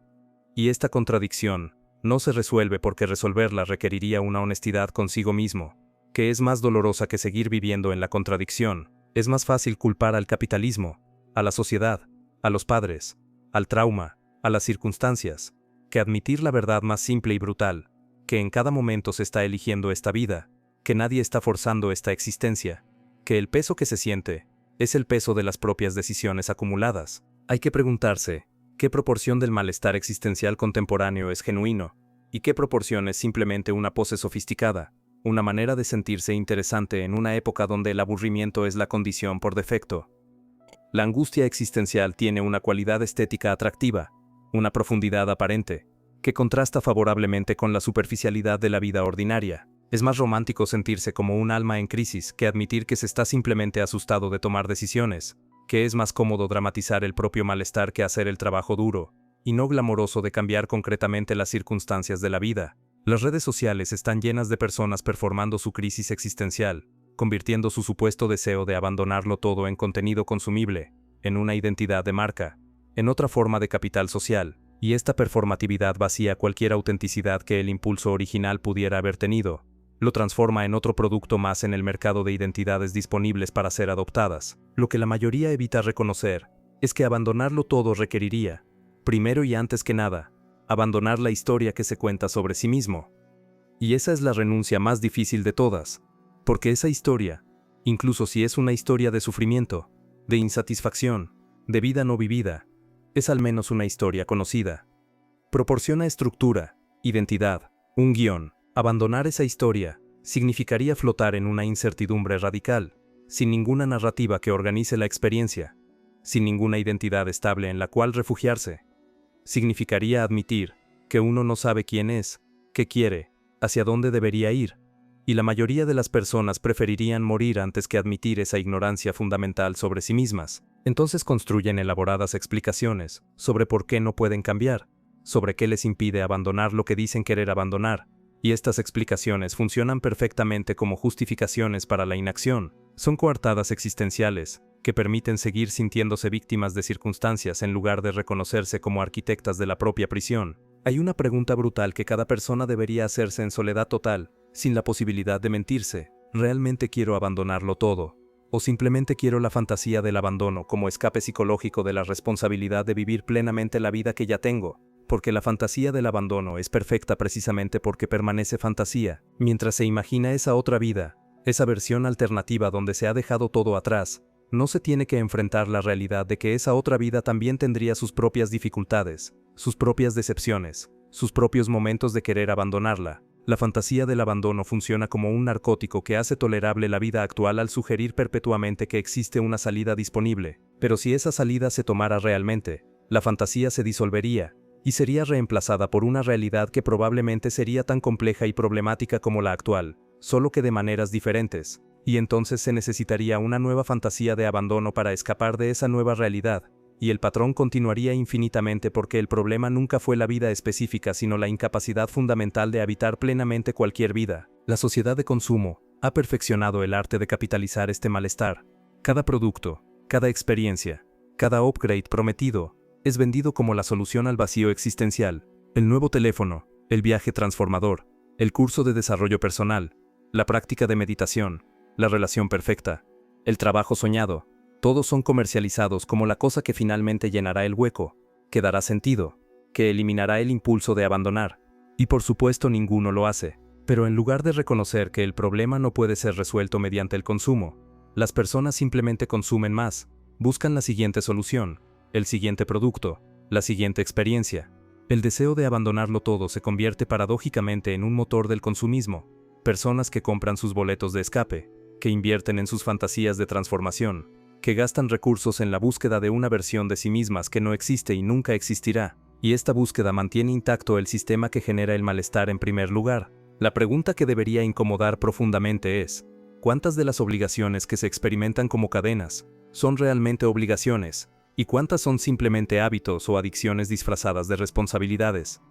Y esta contradicción no se resuelve porque resolverla requeriría una honestidad consigo mismo, que es más dolorosa que seguir viviendo en la contradicción. Es más fácil culpar al capitalismo, a la sociedad, a los padres, al trauma, a las circunstancias, que admitir la verdad más simple y brutal, que en cada momento se está eligiendo esta vida, que nadie está forzando esta existencia, que el peso que se siente es el peso de las propias decisiones acumuladas. Hay que preguntarse, ¿qué proporción del malestar existencial contemporáneo es genuino? ¿Y qué proporción es simplemente una pose sofisticada, una manera de sentirse interesante en una época donde el aburrimiento es la condición por defecto? La angustia existencial tiene una cualidad estética atractiva, una profundidad aparente, que contrasta favorablemente con la superficialidad de la vida ordinaria. Es más romántico sentirse como un alma en crisis que admitir que se está simplemente asustado de tomar decisiones, que es más cómodo dramatizar el propio malestar que hacer el trabajo duro y no glamoroso de cambiar concretamente las circunstancias de la vida. Las redes sociales están llenas de personas performando su crisis existencial, convirtiendo su supuesto deseo de abandonarlo todo en contenido consumible, en una identidad de marca, en otra forma de capital social, y esta performatividad vacía cualquier autenticidad que el impulso original pudiera haber tenido. lo transforma en otro producto más en el mercado de identidades disponibles para ser adoptadas. Lo que la mayoría evita reconocer es que abandonarlo todo requeriría, primero y antes que nada, abandonar la historia que se cuenta sobre sí mismo. Y esa es la renuncia más difícil de todas, porque esa historia, incluso si es una historia de sufrimiento, de insatisfacción, de vida no vivida, es al menos una historia conocida. Proporciona estructura, identidad, un guión. Abandonar esa historia significaría flotar en una incertidumbre radical, sin ninguna narrativa que organice la experiencia, sin ninguna identidad estable en la cual refugiarse. Significaría admitir que uno no sabe quién es, qué quiere, hacia dónde debería ir, y la mayoría de las personas preferirían morir antes que admitir esa ignorancia fundamental sobre sí mismas. Entonces construyen elaboradas explicaciones sobre por qué no pueden cambiar, sobre qué les impide abandonar lo que dicen querer abandonar, y estas explicaciones funcionan perfectamente como justificaciones para la inacción. Son coartadas existenciales, que permiten seguir sintiéndose víctimas de circunstancias en lugar de reconocerse como arquitectas de la propia prisión. Hay una pregunta brutal que cada persona debería hacerse en soledad total, sin la posibilidad de mentirse. ¿Realmente quiero abandonarlo todo? ¿O simplemente quiero la fantasía del abandono como escape psicológico de la responsabilidad de vivir plenamente la vida que ya tengo? Porque la fantasía del abandono es perfecta precisamente porque permanece fantasía, mientras se imagina esa otra vida, esa versión alternativa donde se ha dejado todo atrás. No se tiene que enfrentar la realidad de que esa otra vida también tendría sus propias dificultades, sus propias decepciones, sus propios momentos de querer abandonarla. La fantasía del abandono funciona como un narcótico que hace tolerable la vida actual al sugerir perpetuamente que existe una salida disponible. Pero si esa salida se tomara realmente, la fantasía se disolvería, y sería reemplazada por una realidad que probablemente sería tan compleja y problemática como la actual, solo que de maneras diferentes, y entonces se necesitaría una nueva fantasía de abandono para escapar de esa nueva realidad, y el patrón continuaría infinitamente porque el problema nunca fue la vida específica sino la incapacidad fundamental de habitar plenamente cualquier vida. La sociedad de consumo ha perfeccionado el arte de capitalizar este malestar. Cada producto, cada experiencia, cada upgrade prometido, es vendido como la solución al vacío existencial. El nuevo teléfono, el viaje transformador, el curso de desarrollo personal, la práctica de meditación, la relación perfecta, el trabajo soñado, todos son comercializados como la cosa que finalmente llenará el hueco, que dará sentido, que eliminará el impulso de abandonar. Y por supuesto ninguno lo hace. Pero en lugar de reconocer que el problema no puede ser resuelto mediante el consumo, las personas simplemente consumen más, buscan la siguiente solución, el siguiente producto, la siguiente experiencia. El deseo de abandonarlo todo se convierte paradójicamente en un motor del consumismo. Personas que compran sus boletos de escape, que invierten en sus fantasías de transformación, que gastan recursos en la búsqueda de una versión de sí mismas que no existe y nunca existirá, y esta búsqueda mantiene intacto el sistema que genera el malestar en primer lugar. La pregunta que debería incomodar profundamente es, ¿cuántas de las obligaciones que se experimentan como cadenas son realmente obligaciones? ¿Y cuántas son simplemente hábitos o adicciones disfrazadas de responsabilidades?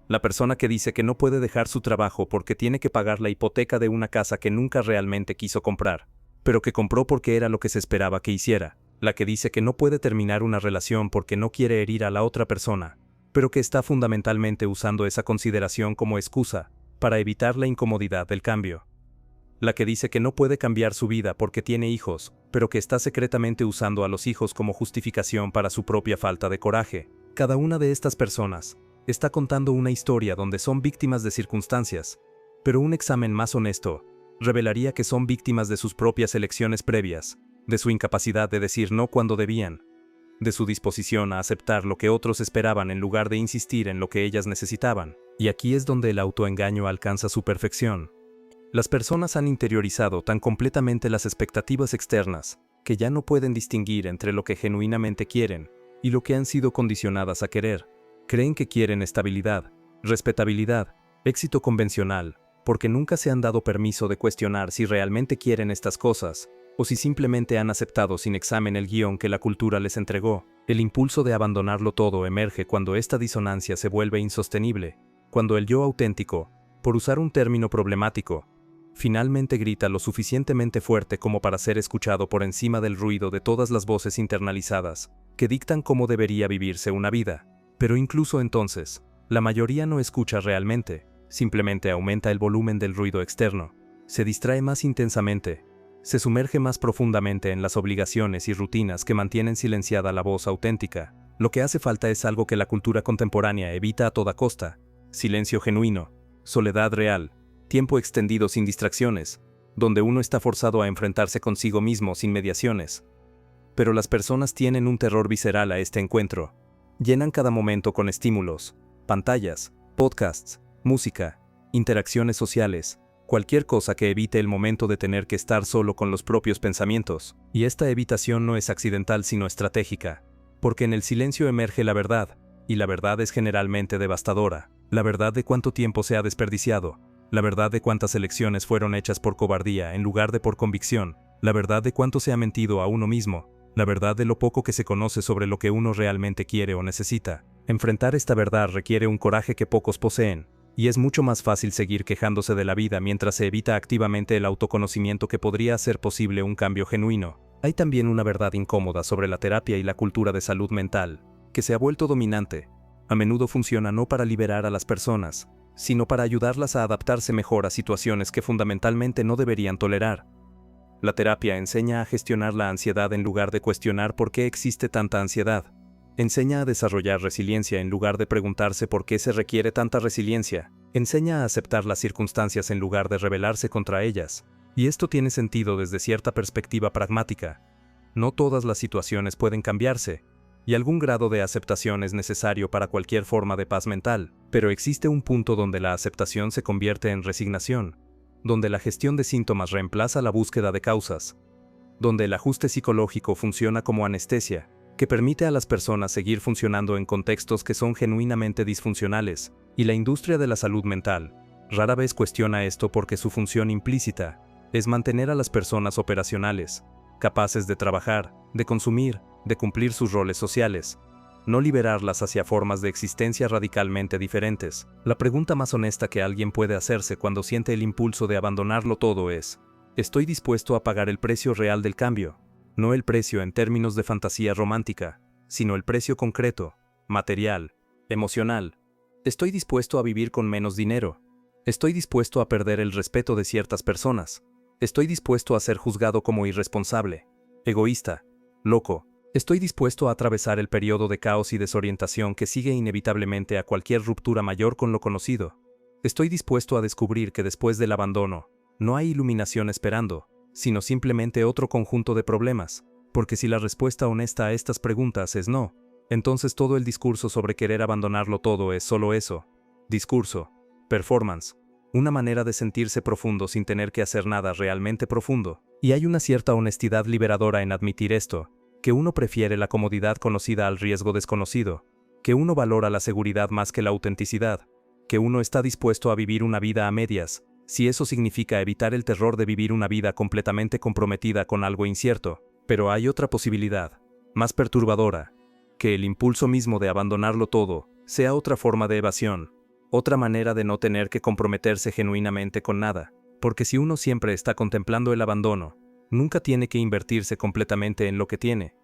La persona que dice que no puede dejar su trabajo porque tiene que pagar la hipoteca de una casa que nunca realmente quiso comprar, pero que compró porque era lo que se esperaba que hiciera. La que dice que no puede terminar una relación porque no quiere herir a la otra persona, pero que está fundamentalmente usando esa consideración como excusa para evitar la incomodidad del cambio. La que dice que no puede cambiar su vida porque tiene hijos, pero que está secretamente usando a los hijos como justificación para su propia falta de coraje. Cada una de estas personas está contando una historia donde son víctimas de circunstancias, pero un examen más honesto revelaría que son víctimas de sus propias elecciones previas, de su incapacidad de decir no cuando debían, de su disposición a aceptar lo que otros esperaban en lugar de insistir en lo que ellas necesitaban. Y aquí es donde el autoengaño alcanza su perfección. Las personas han interiorizado tan completamente las expectativas externas que ya no pueden distinguir entre lo que genuinamente quieren y lo que han sido condicionadas a querer. Creen que quieren estabilidad, respetabilidad, éxito convencional, porque nunca se han dado permiso de cuestionar si realmente quieren estas cosas, o si simplemente han aceptado sin examen el guión que la cultura les entregó. El impulso de abandonarlo todo emerge cuando esta disonancia se vuelve insostenible, cuando el yo auténtico, por usar un término problemático, finalmente grita lo suficientemente fuerte como para ser escuchado por encima del ruido de todas las voces internalizadas, que dictan cómo debería vivirse una vida. Pero incluso entonces, la mayoría no escucha realmente, simplemente aumenta el volumen del ruido externo, se distrae más intensamente, se sumerge más profundamente en las obligaciones y rutinas que mantienen silenciada la voz auténtica. Lo que hace falta es algo que la cultura contemporánea evita a toda costa: silencio genuino, soledad real, tiempo extendido sin distracciones, donde uno está forzado a enfrentarse consigo mismo sin mediaciones. Pero las personas tienen un terror visceral a este encuentro. Llenan cada momento con estímulos, pantallas, podcasts, música, interacciones sociales, cualquier cosa que evite el momento de tener que estar solo con los propios pensamientos. Y esta evitación no es accidental sino estratégica, porque en el silencio emerge la verdad, y la verdad es generalmente devastadora. La verdad de cuánto tiempo se ha desperdiciado, la verdad de cuántas elecciones fueron hechas por cobardía en lugar de por convicción, la verdad de cuánto se ha mentido a uno mismo, la verdad de lo poco que se conoce sobre lo que uno realmente quiere o necesita. Enfrentar esta verdad requiere un coraje que pocos poseen, y es mucho más fácil seguir quejándose de la vida mientras se evita activamente el autoconocimiento que podría hacer posible un cambio genuino. Hay también una verdad incómoda sobre la terapia y la cultura de salud mental, que se ha vuelto dominante. A menudo funciona no para liberar a las personas, sino para ayudarlas a adaptarse mejor a situaciones que fundamentalmente no deberían tolerar. La terapia enseña a gestionar la ansiedad en lugar de cuestionar por qué existe tanta ansiedad. Enseña a desarrollar resiliencia en lugar de preguntarse por qué se requiere tanta resiliencia. Enseña a aceptar las circunstancias en lugar de rebelarse contra ellas. Y esto tiene sentido desde cierta perspectiva pragmática. No todas las situaciones pueden cambiarse, y algún grado de aceptación es necesario para cualquier forma de paz mental, pero existe un punto donde la aceptación se convierte en resignación, donde la gestión de síntomas reemplaza la búsqueda de causas, donde el ajuste psicológico funciona como anestesia, que permite a las personas seguir funcionando en contextos que son genuinamente disfuncionales, y la industria de la salud mental rara vez cuestiona esto porque su función implícita es mantener a las personas operacionales, capaces de trabajar, de consumir, de cumplir sus roles sociales, no liberarlas hacia formas de existencia radicalmente diferentes. La pregunta más honesta que alguien puede hacerse cuando siente el impulso de abandonarlo todo es: ¿estoy dispuesto a pagar el precio real del cambio? No el precio en términos de fantasía romántica, sino el precio concreto, material, emocional. ¿Estoy dispuesto a vivir con menos dinero? ¿Estoy dispuesto a perder el respeto de ciertas personas? ¿Estoy dispuesto a ser juzgado como irresponsable, egoísta, loco? ¿Estoy dispuesto a atravesar el periodo de caos y desorientación que sigue inevitablemente a cualquier ruptura mayor con lo conocido? ¿Estoy dispuesto a descubrir que después del abandono no hay iluminación esperando, sino simplemente otro conjunto de problemas? Porque si la respuesta honesta a estas preguntas es no, entonces todo el discurso sobre querer abandonarlo todo es solo eso: discurso, performance, una manera de sentirse profundo sin tener que hacer nada realmente profundo. Y hay una cierta honestidad liberadora en admitir esto, que uno prefiere la comodidad conocida al riesgo desconocido, que uno valora la seguridad más que la autenticidad, que uno está dispuesto a vivir una vida a medias, si eso significa evitar el terror de vivir una vida completamente comprometida con algo incierto. Pero hay otra posibilidad, más perturbadora: que el impulso mismo de abandonarlo todo sea otra forma de evasión, otra manera de no tener que comprometerse genuinamente con nada. Porque si uno siempre está contemplando el abandono, nunca tiene que invertirse completamente en lo que tiene.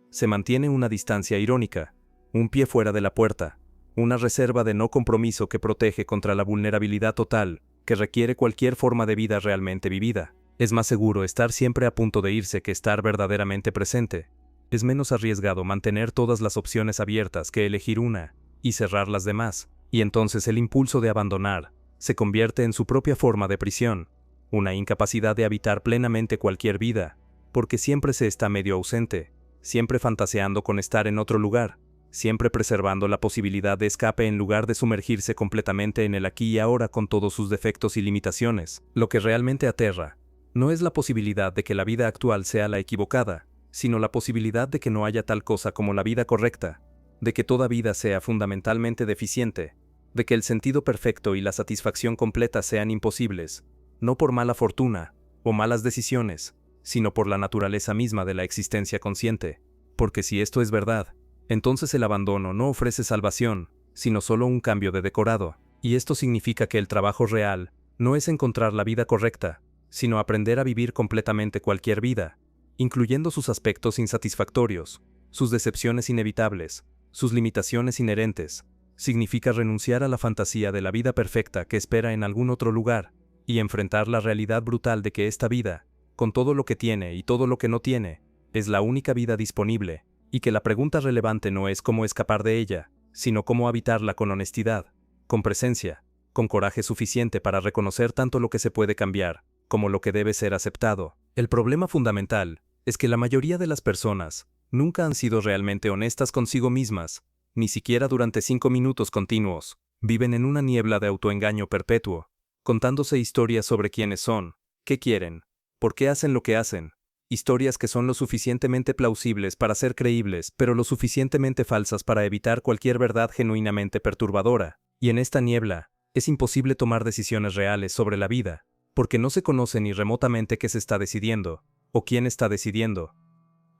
Se mantiene una distancia irónica, un pie fuera de la puerta, una reserva de no compromiso que protege contra la vulnerabilidad total que requiere cualquier forma de vida realmente vivida. Es más seguro estar siempre a punto de irse que estar verdaderamente presente. Es menos arriesgado mantener todas las opciones abiertas que elegir una y cerrar las demás, y entonces el impulso de abandonar se convierte en su propia forma de prisión, una incapacidad de habitar plenamente cualquier vida, porque siempre se está medio ausente, siempre fantaseando con estar en otro lugar, siempre preservando la posibilidad de escape en lugar de sumergirse completamente en el aquí y ahora con todos sus defectos y limitaciones. Lo que realmente aterra no es la posibilidad de que la vida actual sea la equivocada, sino la posibilidad de que no haya tal cosa como la vida correcta, de que toda vida sea fundamentalmente deficiente, de que el sentido perfecto y la satisfacción completa sean imposibles, no por mala fortuna o malas decisiones, sino por la naturaleza misma de la existencia consciente. Porque si esto es verdad, entonces el abandono no ofrece salvación, sino solo un cambio de decorado. Y esto significa que el trabajo real no es encontrar la vida correcta, sino aprender a vivir completamente cualquier vida, incluyendo sus aspectos insatisfactorios, sus decepciones inevitables, sus limitaciones inherentes, Significa renunciar a la fantasía de la vida perfecta que espera en algún otro lugar, y enfrentar la realidad brutal de que esta vida, con todo lo que tiene y todo lo que no tiene, es la única vida disponible, y que la pregunta relevante no es cómo escapar de ella, sino cómo habitarla con honestidad, con presencia, con coraje suficiente para reconocer tanto lo que se puede cambiar, como lo que debe ser aceptado. El problema fundamental es que la mayoría de las personas nunca han sido realmente honestas consigo mismas, ni siquiera durante 5 minutos continuos. Viven en una niebla de autoengaño perpetuo, contándose historias sobre quiénes son, qué quieren, por qué hacen lo que hacen. Historias que son lo suficientemente plausibles para ser creíbles, pero lo suficientemente falsas para evitar cualquier verdad genuinamente perturbadora. Y en esta niebla, es imposible tomar decisiones reales sobre la vida, porque no se conoce ni remotamente qué se está decidiendo, o quién está decidiendo.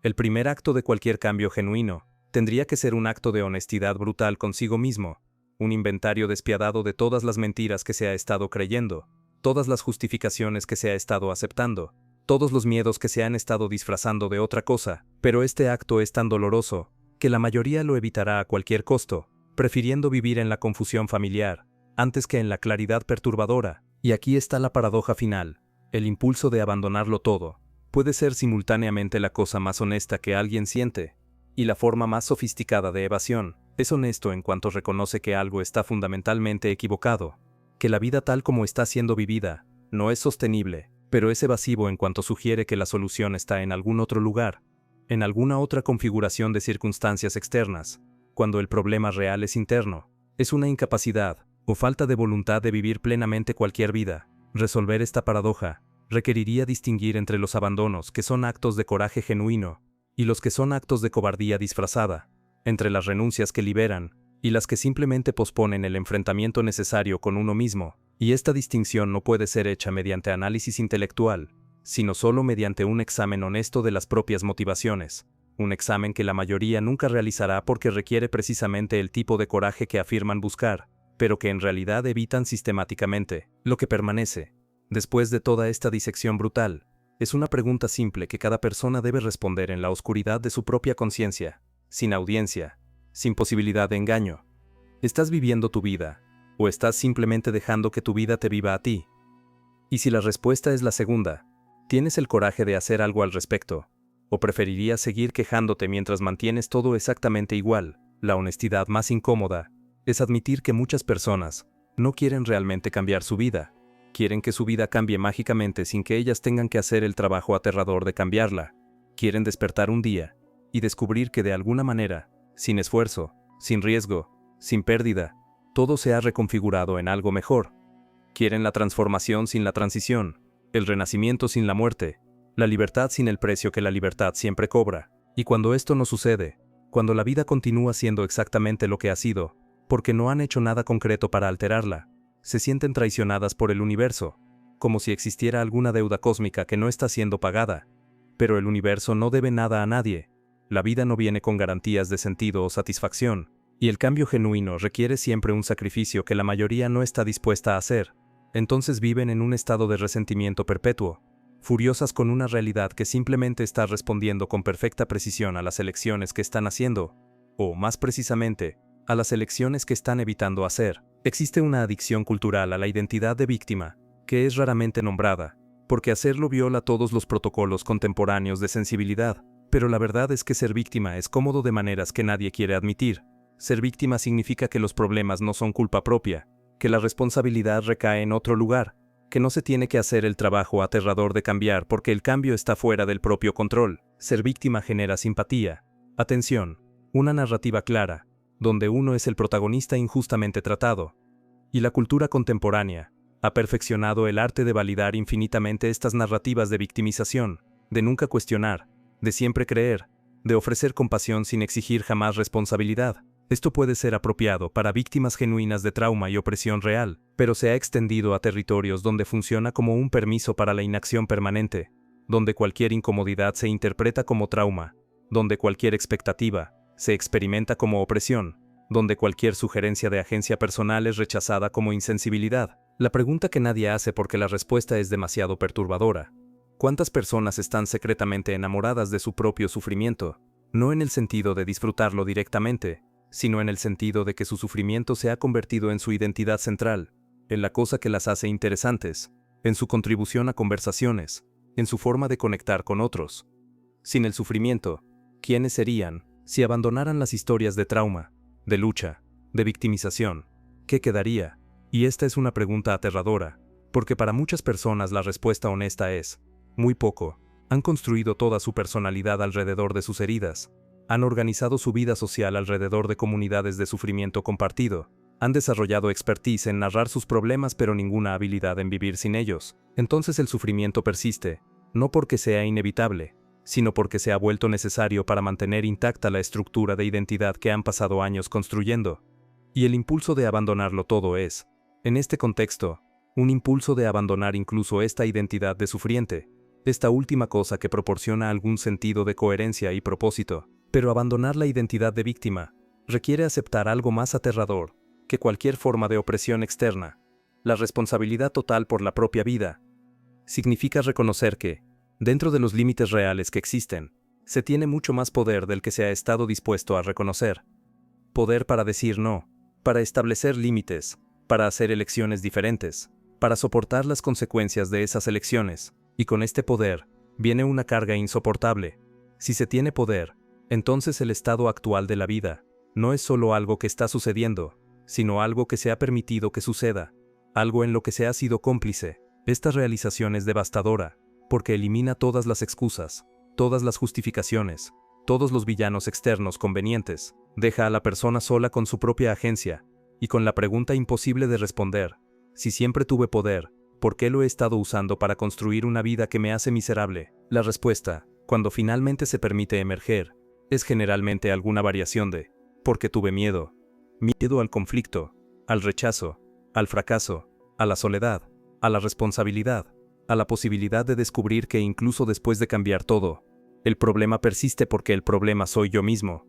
El primer acto de cualquier cambio genuino tendría que ser un acto de honestidad brutal consigo mismo, un inventario despiadado de todas las mentiras que se ha estado creyendo, todas las justificaciones que se ha estado aceptando, todos los miedos que se han estado disfrazando de otra cosa, pero este acto es tan doloroso que la mayoría lo evitará a cualquier costo, prefiriendo vivir en la confusión familiar, antes que en la claridad perturbadora. Y aquí está la paradoja final: el impulso de abandonarlo todo puede ser simultáneamente la cosa más honesta que alguien siente, y la forma más sofisticada de evasión. Es honesto en cuanto reconoce que algo está fundamentalmente equivocado, que la vida tal como está siendo vivida no es sostenible, pero es evasivo en cuanto sugiere que la solución está en algún otro lugar, en alguna otra configuración de circunstancias externas, cuando el problema real es interno. Es una incapacidad o falta de voluntad de vivir plenamente cualquier vida. Resolver esta paradoja requeriría distinguir entre los abandonos que son actos de coraje genuino y los que son actos de cobardía disfrazada, entre las renuncias que liberan y las que simplemente posponen el enfrentamiento necesario con uno mismo. Y esta distinción no puede ser hecha mediante análisis intelectual, sino solo mediante un examen honesto de las propias motivaciones, un examen que la mayoría nunca realizará porque requiere precisamente el tipo de coraje que afirman buscar, pero que en realidad evitan sistemáticamente. Lo que permanece, después de toda esta disección brutal, es una pregunta simple que cada persona debe responder en la oscuridad de su propia conciencia, sin audiencia, sin posibilidad de engaño. ¿Estás viviendo tu vida, o estás simplemente dejando que tu vida te viva a ti? Y si la respuesta es la segunda, ¿tienes el coraje de hacer algo al respecto? ¿O preferirías seguir quejándote mientras mantienes todo exactamente igual? La honestidad más incómoda es admitir que muchas personas no quieren realmente cambiar su vida. Quieren que su vida cambie mágicamente sin que ellas tengan que hacer el trabajo aterrador de cambiarla. Quieren despertar un día y descubrir que de alguna manera, sin esfuerzo, sin riesgo, sin pérdida, todo se ha reconfigurado en algo mejor. Quieren la transformación sin la transición, el renacimiento sin la muerte, la libertad sin el precio que la libertad siempre cobra. Y cuando esto no sucede, cuando la vida continúa siendo exactamente lo que ha sido, porque no han hecho nada concreto para alterarla, se sienten traicionadas por el universo, como si existiera alguna deuda cósmica que no está siendo pagada. Pero el universo no debe nada a nadie. La vida no viene con garantías de sentido o satisfacción, y el cambio genuino requiere siempre un sacrificio que la mayoría no está dispuesta a hacer. Entonces viven en un estado de resentimiento perpetuo, furiosas con una realidad que simplemente está respondiendo con perfecta precisión a las elecciones que están haciendo, o más precisamente, a las elecciones que están evitando hacer. Existe una adicción cultural a la identidad de víctima, que es raramente nombrada, porque hacerlo viola todos los protocolos contemporáneos de sensibilidad. Pero la verdad es que ser víctima es cómodo de maneras que nadie quiere admitir. Ser víctima significa que los problemas no son culpa propia, que la responsabilidad recae en otro lugar, que no se tiene que hacer el trabajo aterrador de cambiar porque el cambio está fuera del propio control. Ser víctima genera simpatía, atención, una narrativa clara, donde uno es el protagonista injustamente tratado. Y la cultura contemporánea ha perfeccionado el arte de validar infinitamente estas narrativas de victimización, de nunca cuestionar, de siempre creer, de ofrecer compasión sin exigir jamás responsabilidad. Esto puede ser apropiado para víctimas genuinas de trauma y opresión real, pero se ha extendido a territorios donde funciona como un permiso para la inacción permanente, donde cualquier incomodidad se interpreta como trauma, donde cualquier expectativa se experimenta como opresión, donde cualquier sugerencia de agencia personal es rechazada como insensibilidad. La pregunta que nadie hace porque la respuesta es demasiado perturbadora: ¿cuántas personas están secretamente enamoradas de su propio sufrimiento? No en el sentido de disfrutarlo directamente, sino en el sentido de que su sufrimiento se ha convertido en su identidad central, en la cosa que las hace interesantes, en su contribución a conversaciones, en su forma de conectar con otros. Sin el sufrimiento, ¿quiénes serían si abandonaran las historias de trauma, de lucha, de victimización? ¿Qué quedaría? Y esta es una pregunta aterradora, porque para muchas personas la respuesta honesta es, muy poco. Han construido toda su personalidad alrededor de sus heridas, han organizado su vida social alrededor de comunidades de sufrimiento compartido, han desarrollado expertise en narrar sus problemas pero ninguna habilidad en vivir sin ellos. Entonces el sufrimiento persiste, no porque sea inevitable, sino porque se ha vuelto necesario para mantener intacta la estructura de identidad que han pasado años construyendo. Y el impulso de abandonarlo todo es, en este contexto, un impulso de abandonar incluso esta identidad de sufriente, esta última cosa que proporciona algún sentido de coherencia y propósito. Pero abandonar la identidad de víctima requiere aceptar algo más aterrador que cualquier forma de opresión externa, la responsabilidad total por la propia vida. Significa reconocer que, dentro de los límites reales que existen, se tiene mucho más poder del que se ha estado dispuesto a reconocer. Poder para decir no, para establecer límites, para hacer elecciones diferentes, para soportar las consecuencias de esas elecciones, y con este poder, viene una carga insoportable. Si se tiene poder, entonces el estado actual de la vida, no es solo algo que está sucediendo, sino algo que se ha permitido que suceda, algo en lo que se ha sido cómplice. Esta realización es devastadora, porque elimina todas las excusas, todas las justificaciones, todos los villanos externos convenientes, deja a la persona sola con su propia agencia, y con la pregunta imposible de responder, si siempre tuve poder, ¿por qué lo he estado usando para construir una vida que me hace miserable? La respuesta, cuando finalmente se permite emerger, es generalmente alguna variación de, porque tuve miedo. Miedo al conflicto, al rechazo, al fracaso, a la soledad, a la responsabilidad, a la posibilidad de descubrir que incluso después de cambiar todo, el problema persiste porque el problema soy yo mismo.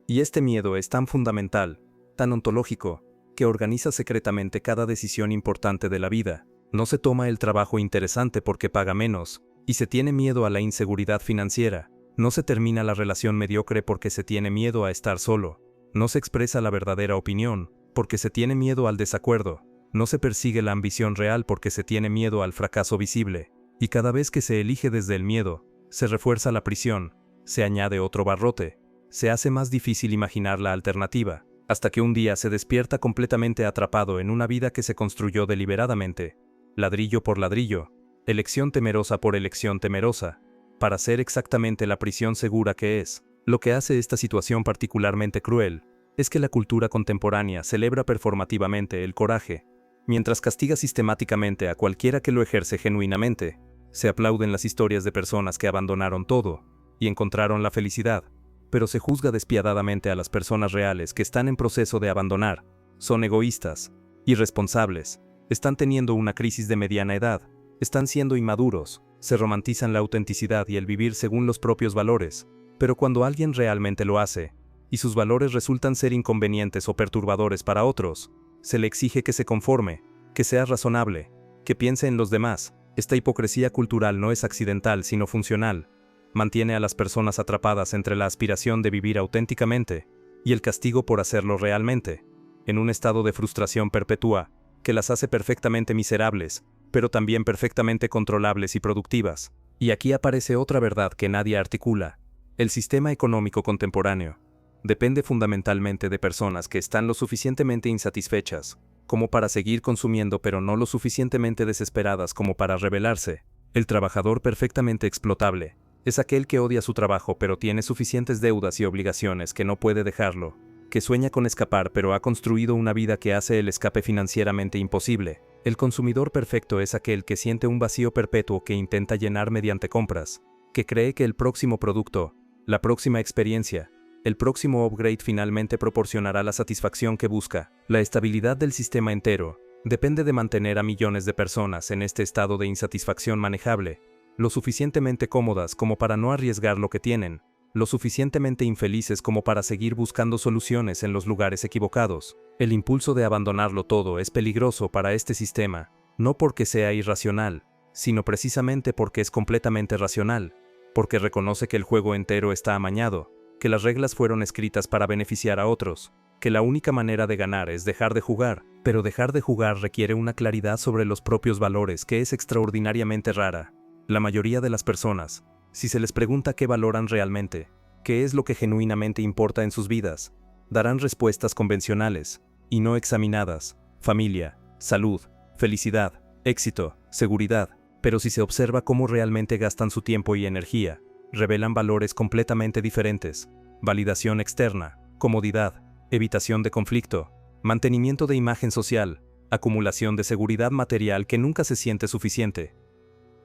Y este miedo es tan fundamental, tan ontológico, que organiza secretamente cada decisión importante de la vida. No se toma el trabajo interesante porque paga menos, y se tiene miedo a la inseguridad financiera. No se termina la relación mediocre porque se tiene miedo a estar solo. No se expresa la verdadera opinión, porque se tiene miedo al desacuerdo. No se persigue la ambición real porque se tiene miedo al fracaso visible. Y cada vez que se elige desde el miedo, se refuerza la prisión, se añade otro barrote, se hace más difícil imaginar la alternativa, hasta que un día se despierta completamente atrapado en una vida que se construyó deliberadamente, ladrillo por ladrillo, elección temerosa por elección temerosa, para ser exactamente la prisión segura que es. Lo que hace esta situación particularmente cruel es que la cultura contemporánea celebra performativamente el coraje, mientras castiga sistemáticamente a cualquiera que lo ejerce genuinamente. Se aplauden las historias de personas que abandonaron todo y encontraron la felicidad, pero se juzga despiadadamente a las personas reales que están en proceso de abandonar. Son egoístas, irresponsables, están teniendo una crisis de mediana edad, están siendo inmaduros, se romantizan la autenticidad y el vivir según los propios valores, pero cuando alguien realmente lo hace, y sus valores resultan ser inconvenientes o perturbadores para otros, se le exige que se conforme, que sea razonable, que piense en los demás. Esta hipocresía cultural no es accidental sino funcional. Mantiene a las personas atrapadas entre la aspiración de vivir auténticamente y el castigo por hacerlo realmente, en un estado de frustración perpetua que las hace perfectamente miserables, pero también perfectamente controlables y productivas. Y aquí aparece otra verdad que nadie articula. El sistema económico contemporáneo depende fundamentalmente de personas que están lo suficientemente insatisfechas como para seguir consumiendo pero no lo suficientemente desesperadas como para rebelarse. El trabajador perfectamente explotable es aquel que odia su trabajo pero tiene suficientes deudas y obligaciones que no puede dejarlo, que sueña con escapar pero ha construido una vida que hace el escape financieramente imposible. El consumidor perfecto es aquel que siente un vacío perpetuo que intenta llenar mediante compras, que cree que el próximo producto, la próxima experiencia, el próximo upgrade finalmente proporcionará la satisfacción que busca. La estabilidad del sistema entero depende de mantener a millones de personas en este estado de insatisfacción manejable, lo suficientemente cómodas como para no arriesgar lo que tienen, lo suficientemente infelices como para seguir buscando soluciones en los lugares equivocados. El impulso de abandonarlo todo es peligroso para este sistema, no porque sea irracional, sino precisamente porque es completamente racional, porque reconoce que el juego entero está amañado, que las reglas fueron escritas para beneficiar a otros, que la única manera de ganar es dejar de jugar, pero dejar de jugar requiere una claridad sobre los propios valores que es extraordinariamente rara. La mayoría de las personas, si se les pregunta qué valoran realmente, qué es lo que genuinamente importa en sus vidas, darán respuestas convencionales, y no examinadas: familia, salud, felicidad, éxito, seguridad. Pero si se observa cómo realmente gastan su tiempo y energía, revelan valores completamente diferentes: validación externa, comodidad, evitación de conflicto, mantenimiento de imagen social, acumulación de seguridad material que nunca se siente suficiente.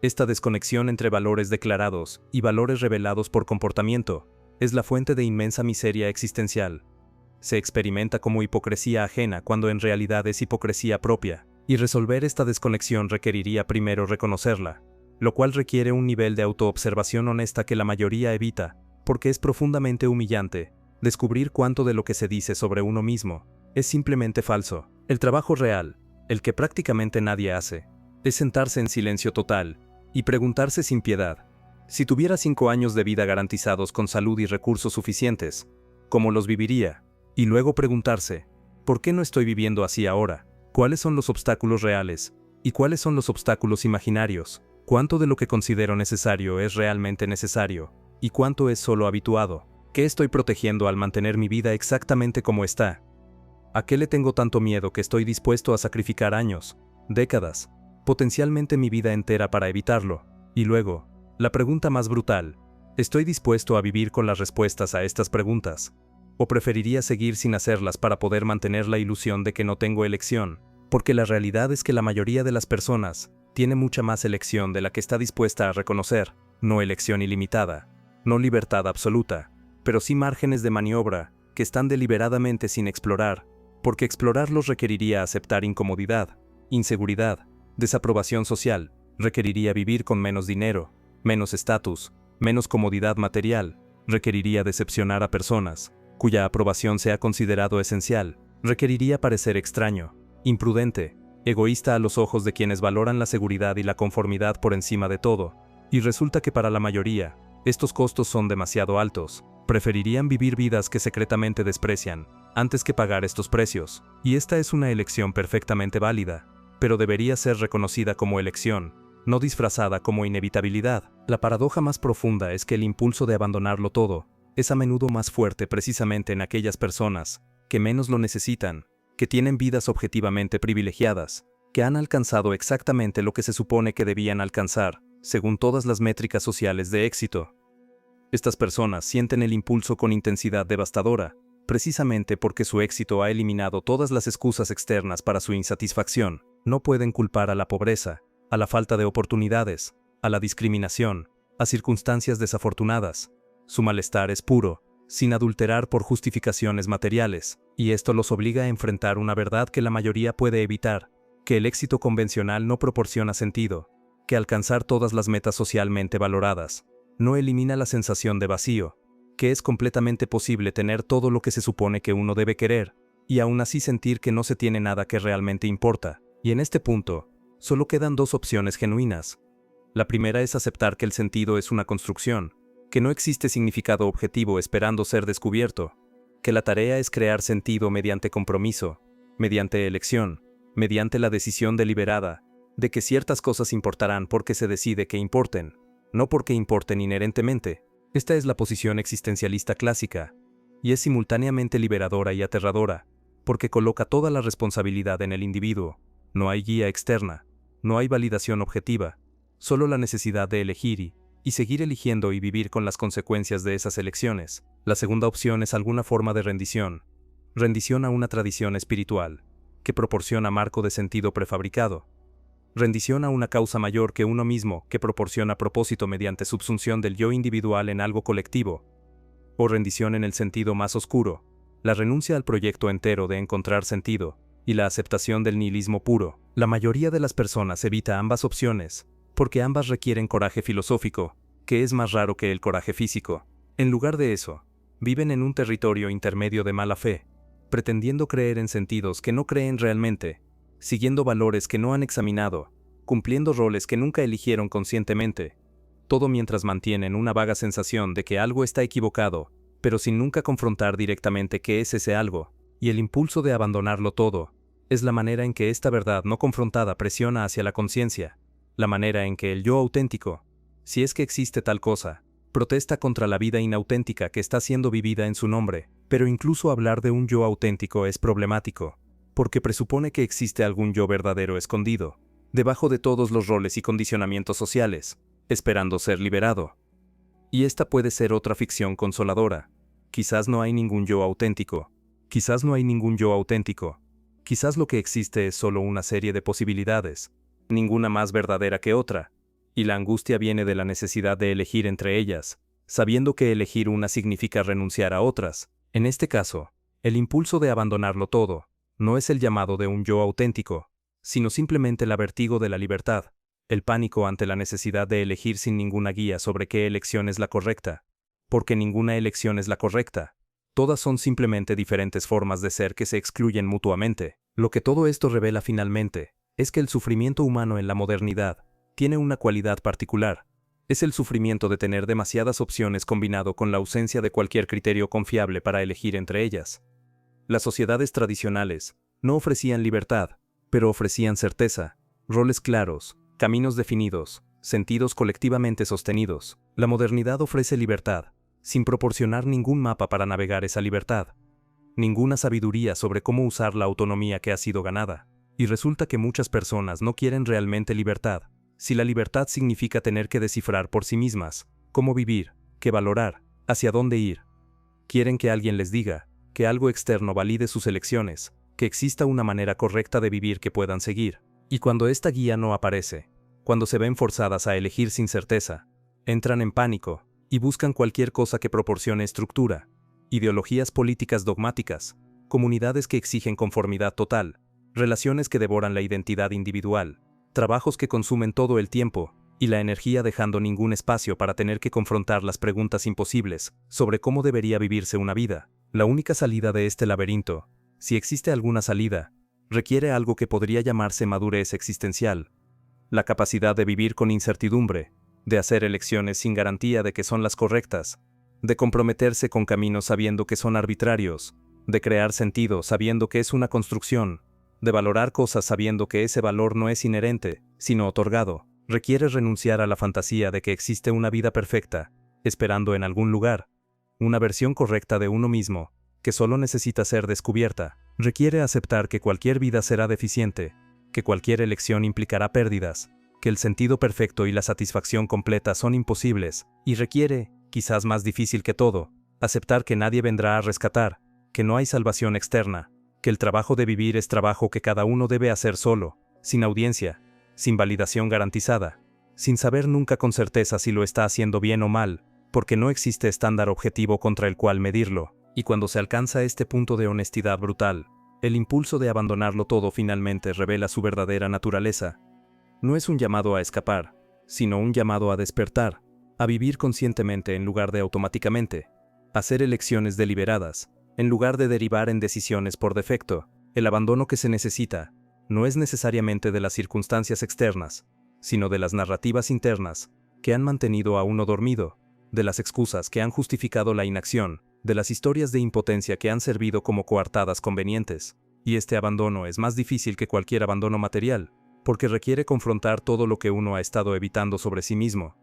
Esta desconexión entre valores declarados y valores revelados por comportamiento es la fuente de inmensa miseria existencial. Se experimenta como hipocresía ajena cuando en realidad es hipocresía propia, y resolver esta desconexión requeriría primero reconocerla, lo cual requiere un nivel de autoobservación honesta que la mayoría evita, porque es profundamente humillante descubrir cuánto de lo que se dice sobre uno mismo es simplemente falso. El trabajo real, el que prácticamente nadie hace, es sentarse en silencio total y preguntarse sin piedad: si tuviera 5 años de vida garantizados con salud y recursos suficientes, ¿cómo los viviría? Y luego preguntarse: ¿por qué no estoy viviendo así ahora? ¿Cuáles son los obstáculos reales? ¿Y cuáles son los obstáculos imaginarios? ¿Cuánto de lo que considero necesario es realmente necesario? ¿Y cuánto es solo habituado? ¿Qué estoy protegiendo al mantener mi vida exactamente como está? ¿A qué le tengo tanto miedo que estoy dispuesto a sacrificar años, décadas, potencialmente mi vida entera para evitarlo? Y luego, la pregunta más brutal: ¿estoy dispuesto a vivir con las respuestas a estas preguntas? ¿O preferiría seguir sin hacerlas para poder mantener la ilusión de que no tengo elección? Porque la realidad es que la mayoría de las personas tiene mucha más elección de la que está dispuesta a reconocer. No elección ilimitada, no libertad absoluta, pero sí márgenes de maniobra que están deliberadamente sin explorar, porque explorarlos requeriría aceptar incomodidad, inseguridad, desaprobación social, requeriría vivir con menos dinero, menos estatus, menos comodidad material, requeriría decepcionar a personas cuya aprobación sea considerado esencial, requeriría parecer extraño, imprudente, egoísta a los ojos de quienes valoran la seguridad y la conformidad por encima de todo, y resulta que para la mayoría, estos costos son demasiado altos. Preferirían vivir vidas que secretamente desprecian, antes que pagar estos precios, y esta es una elección perfectamente válida, pero debería ser reconocida como elección, no disfrazada como inevitabilidad. La paradoja más profunda es que el impulso de abandonarlo todo es a menudo más fuerte precisamente en aquellas personas que menos lo necesitan, que tienen vidas objetivamente privilegiadas, que han alcanzado exactamente lo que se supone que debían alcanzar, según todas las métricas sociales de éxito. Estas personas sienten el impulso con intensidad devastadora, precisamente porque su éxito ha eliminado todas las excusas externas para su insatisfacción. No pueden culpar a la pobreza, a la falta de oportunidades, a la discriminación, a circunstancias desafortunadas. Su malestar es puro, sin adulterar por justificaciones materiales, y esto los obliga a enfrentar una verdad que la mayoría puede evitar: que el éxito convencional no proporciona sentido, que alcanzar todas las metas socialmente valoradas no elimina la sensación de vacío, que es completamente posible tener todo lo que se supone que uno debe querer, y aún así sentir que no se tiene nada que realmente importa. Y en este punto, solo quedan dos opciones genuinas. La primera es aceptar que el sentido es una construcción, que no existe significado objetivo esperando ser descubierto, que la tarea es crear sentido mediante compromiso, mediante elección, mediante la decisión deliberada de que ciertas cosas importarán porque se decide que importen, no porque importen inherentemente. Esta es la posición existencialista clásica, y es simultáneamente liberadora y aterradora, porque coloca toda la responsabilidad en el individuo. No hay guía externa, no hay validación objetiva, solo la necesidad de elegir y seguir eligiendo y vivir con las consecuencias de esas elecciones. La segunda opción es alguna forma de rendición a una tradición espiritual, que proporciona marco de sentido prefabricado, rendición a una causa mayor que uno mismo, que proporciona propósito mediante subsunción del yo individual en algo colectivo, o rendición en el sentido más oscuro, la renuncia al proyecto entero de encontrar sentido, y la aceptación del nihilismo puro. La mayoría de las personas evita ambas opciones, porque ambas requieren coraje filosófico, que es más raro que el coraje físico. En lugar de eso, viven en un territorio intermedio de mala fe, pretendiendo creer en sentidos que no creen realmente, siguiendo valores que no han examinado, cumpliendo roles que nunca eligieron conscientemente, todo mientras mantienen una vaga sensación de que algo está equivocado, pero sin nunca confrontar directamente qué es ese algo, y el impulso de abandonarlo todo, es la manera en que esta verdad no confrontada presiona hacia la conciencia, la manera en que el yo auténtico, si es que existe tal cosa, protesta contra la vida inauténtica que está siendo vivida en su nombre. Pero incluso hablar de un yo auténtico es problemático, porque presupone que existe algún yo verdadero escondido, debajo de todos los roles y condicionamientos sociales, esperando ser liberado. Y esta puede ser otra ficción consoladora. Quizás no hay ningún yo auténtico. Quizás no hay ningún yo auténtico. Quizás lo que existe es solo una serie de posibilidades, ninguna más verdadera que otra, y la angustia viene de la necesidad de elegir entre ellas, sabiendo que elegir una significa renunciar a otras. En este caso, el impulso de abandonarlo todo, no es el llamado de un yo auténtico, sino simplemente el vértigo de la libertad, el pánico ante la necesidad de elegir sin ninguna guía sobre qué elección es la correcta, porque ninguna elección es la correcta. Todas son simplemente diferentes formas de ser que se excluyen mutuamente. Lo que todo esto revela finalmente, es que el sufrimiento humano en la modernidad tiene una cualidad particular. Es el sufrimiento de tener demasiadas opciones combinado con la ausencia de cualquier criterio confiable para elegir entre ellas. Las sociedades tradicionales no ofrecían libertad, pero ofrecían certeza, roles claros, caminos definidos, sentidos colectivamente sostenidos. La modernidad ofrece libertad, sin proporcionar ningún mapa para navegar esa libertad, ninguna sabiduría sobre cómo usar la autonomía que ha sido ganada. Y resulta que muchas personas no quieren realmente libertad. Si la libertad significa tener que descifrar por sí mismas cómo vivir, qué valorar, hacia dónde ir. Quieren que alguien les diga, que algo externo valide sus elecciones, que exista una manera correcta de vivir que puedan seguir. Y cuando esta guía no aparece, cuando se ven forzadas a elegir sin certeza, entran en pánico y buscan cualquier cosa que proporcione estructura, ideologías políticas dogmáticas, comunidades que exigen conformidad total, relaciones que devoran la identidad individual, trabajos que consumen todo el tiempo y la energía dejando ningún espacio para tener que confrontar las preguntas imposibles sobre cómo debería vivirse una vida. La única salida de este laberinto, si existe alguna salida, requiere algo que podría llamarse madurez existencial, la capacidad de vivir con incertidumbre, de hacer elecciones sin garantía de que son las correctas, de comprometerse con caminos sabiendo que son arbitrarios, de crear sentido sabiendo que es una construcción, de valorar cosas sabiendo que ese valor no es inherente, sino otorgado. Requiere renunciar a la fantasía de que existe una vida perfecta, esperando en algún lugar, una versión correcta de uno mismo, que solo necesita ser descubierta. Requiere aceptar que cualquier vida será deficiente, que cualquier elección implicará pérdidas, que el sentido perfecto y la satisfacción completa son imposibles, y requiere, quizás más difícil que todo, aceptar que nadie vendrá a rescatar, que no hay salvación externa, que el trabajo de vivir es trabajo que cada uno debe hacer solo, sin audiencia, sin validación garantizada, sin saber nunca con certeza si lo está haciendo bien o mal, porque no existe estándar objetivo contra el cual medirlo. Y cuando se alcanza este punto de honestidad brutal, el impulso de abandonarlo todo finalmente revela su verdadera naturaleza. No es un llamado a escapar, sino un llamado a despertar, a vivir conscientemente en lugar de automáticamente, a hacer elecciones deliberadas, en lugar de derivar en decisiones por defecto. El abandono que se necesita no es necesariamente de las circunstancias externas, sino de las narrativas internas que han mantenido a uno dormido, de las excusas que han justificado la inacción, de las historias de impotencia que han servido como coartadas convenientes. Y este abandono es más difícil que cualquier abandono material, porque requiere confrontar todo lo que uno ha estado evitando sobre sí mismo,